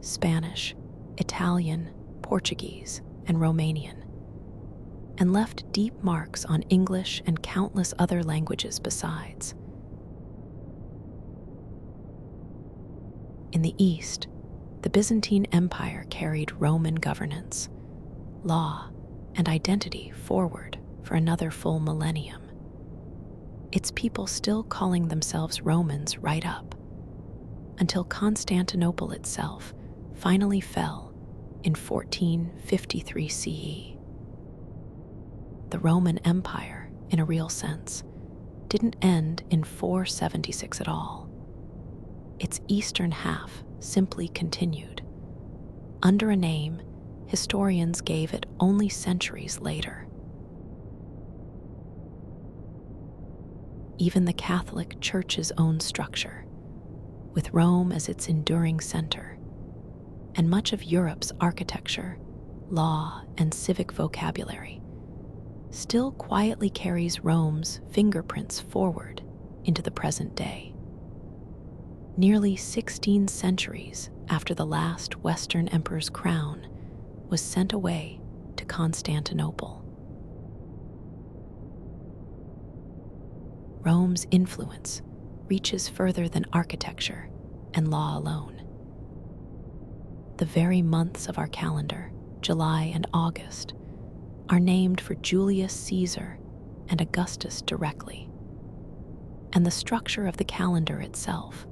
Spanish, Italian, Portuguese, and Romanian, and left deep marks on English and countless other languages besides. In the East, the Byzantine Empire carried Roman governance, law, and identity forward for another full millennium. Its people still calling themselves Romans right up, until Constantinople itself finally fell in 1453 CE. The Roman Empire, in a real sense, didn't end in 476 at all. Its eastern half simply continued, under a name historians gave it only centuries later. Even the Catholic Church's own structure, with Rome as its enduring center, and much of Europe's architecture, law, and civic vocabulary, still quietly carries Rome's fingerprints forward into the present day. Nearly 16 centuries after the last Western emperor's crown was sent away to Constantinople. Rome's influence reaches further than architecture and law alone. The very months of our calendar, July and August, are named for Julius Caesar and Augustus directly. And the structure of the calendar itself,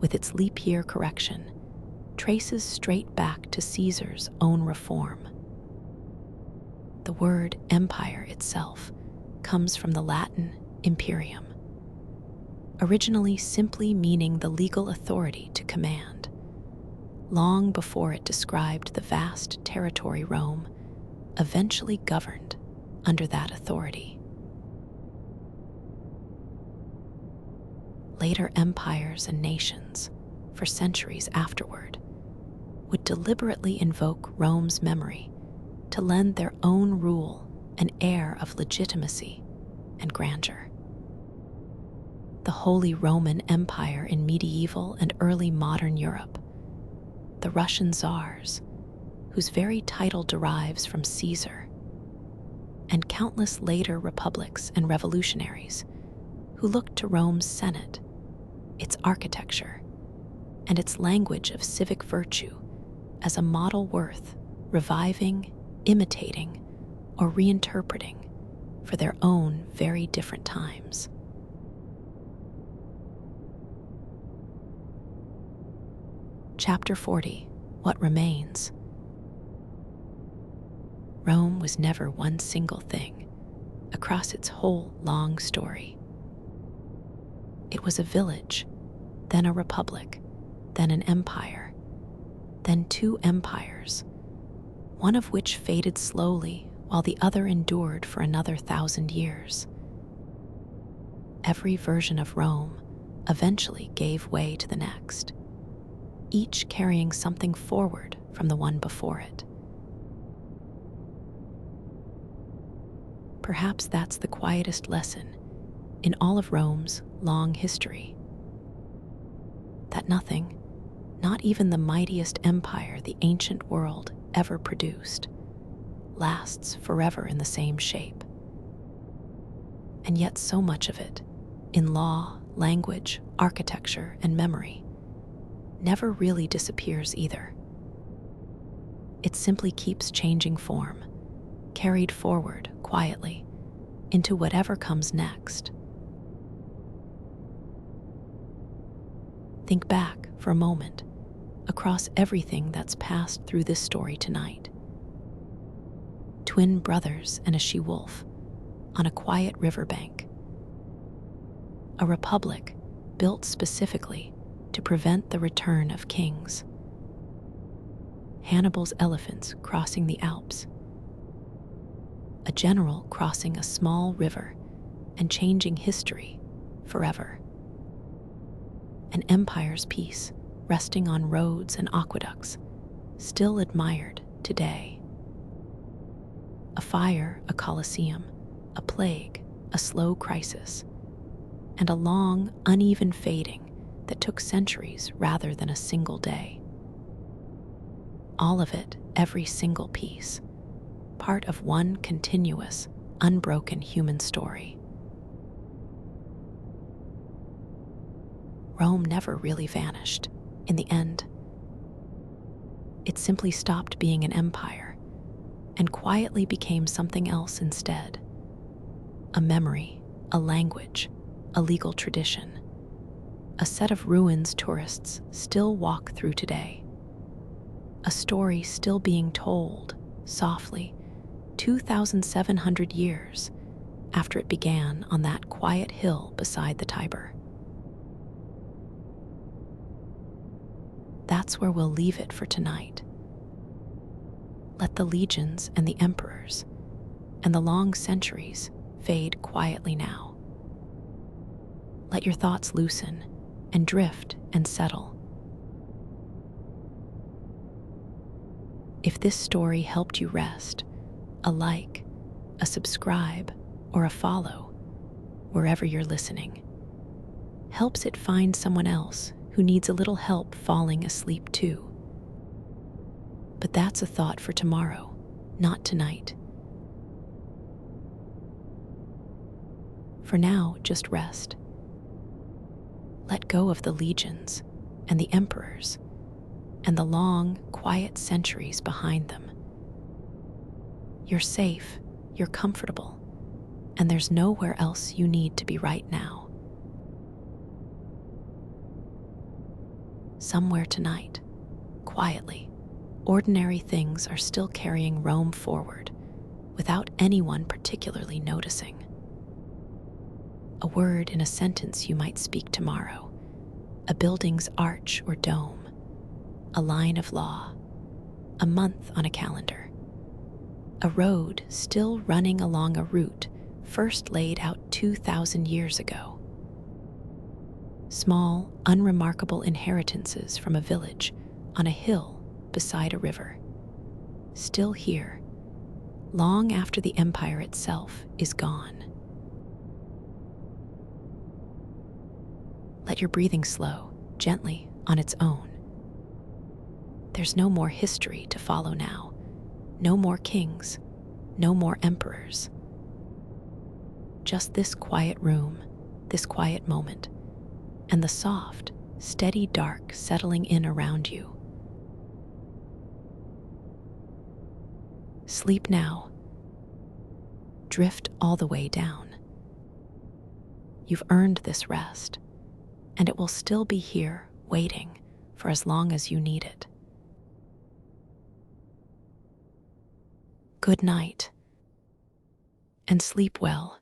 with its leap year correction, traces straight back to Caesar's own reform. The word empire itself comes from the Latin imperium, originally simply meaning the legal authority to command, long before it described the vast territory Rome eventually governed under that authority. Later empires and nations, for centuries afterward, would deliberately invoke Rome's memory to lend their own rule an air of legitimacy and grandeur. The Holy Roman Empire in medieval and early modern Europe, the Russian czars, whose very title derives from Caesar, and countless later republics and revolutionaries who looked to Rome's Senate, its architecture, and its language of civic virtue as a model worth reviving, imitating, or reinterpreting for their own very different times. Chapter 40, What Remains. Rome was never one single thing across its whole long story. It was a village, then a republic, then an empire, then two empires, one of which faded slowly while the other endured for another 1,000 years. Every version of Rome eventually gave way to the next, each carrying something forward from the one before it. Perhaps that's the quietest lesson in all of Rome's long history. That nothing, not even the mightiest empire the ancient world ever produced, lasts forever in the same shape. And yet so much of it, in law, language, architecture, and memory, never really disappears either. It simply keeps changing form, carried forward quietly into whatever comes next. Think back for a moment across everything that's passed through this story tonight. Twin brothers and a she-wolf on a quiet riverbank. A republic built specifically to prevent the return of kings. Hannibal's elephants crossing the Alps. A general crossing a small river and changing history forever. An empire's peace resting on roads and aqueducts, still admired today. A fire, a Colosseum, a plague, a slow crisis, and a long, uneven fading that took centuries rather than a single day. All of it, every single piece, part of one continuous, unbroken human story. Rome never really vanished. In the end, it simply stopped being an empire and quietly became something else instead. A memory, a language, a legal tradition. A set of ruins tourists still walk through today. A story still being told, softly, 2,700 years after it began on that quiet hill beside the Tiber. That's where we'll leave it for tonight. Let the legions and the emperors and the long centuries fade quietly now. Let your thoughts loosen and drift and settle. If this story helped you rest, a like, a subscribe, or a follow, wherever you're listening, helps it find someone else who needs a little help falling asleep too. But that's a thought for tomorrow, not tonight. For now, just rest. Let go of the legions and the emperors and the long, quiet centuries behind them. You're safe, you're comfortable, and there's nowhere else you need to be right now. Somewhere tonight, quietly, ordinary things are still carrying Rome forward without anyone particularly noticing. A word in a sentence you might speak tomorrow, a building's arch or dome, a line of law, a month on a calendar, a road still running along a route first laid out 2,000 years ago. Small, unremarkable inheritances from a village on a hill beside a river, still here, long after the empire itself is gone. Let your breathing slow, gently, on its own. There's no more history to follow now, no more kings, no more emperors. Just this quiet room, this quiet moment, and the soft, steady dark settling in around you. Sleep now. Drift all the way down. You've earned this rest, and it will still be here, waiting for as long as you need it. Good night, and sleep well.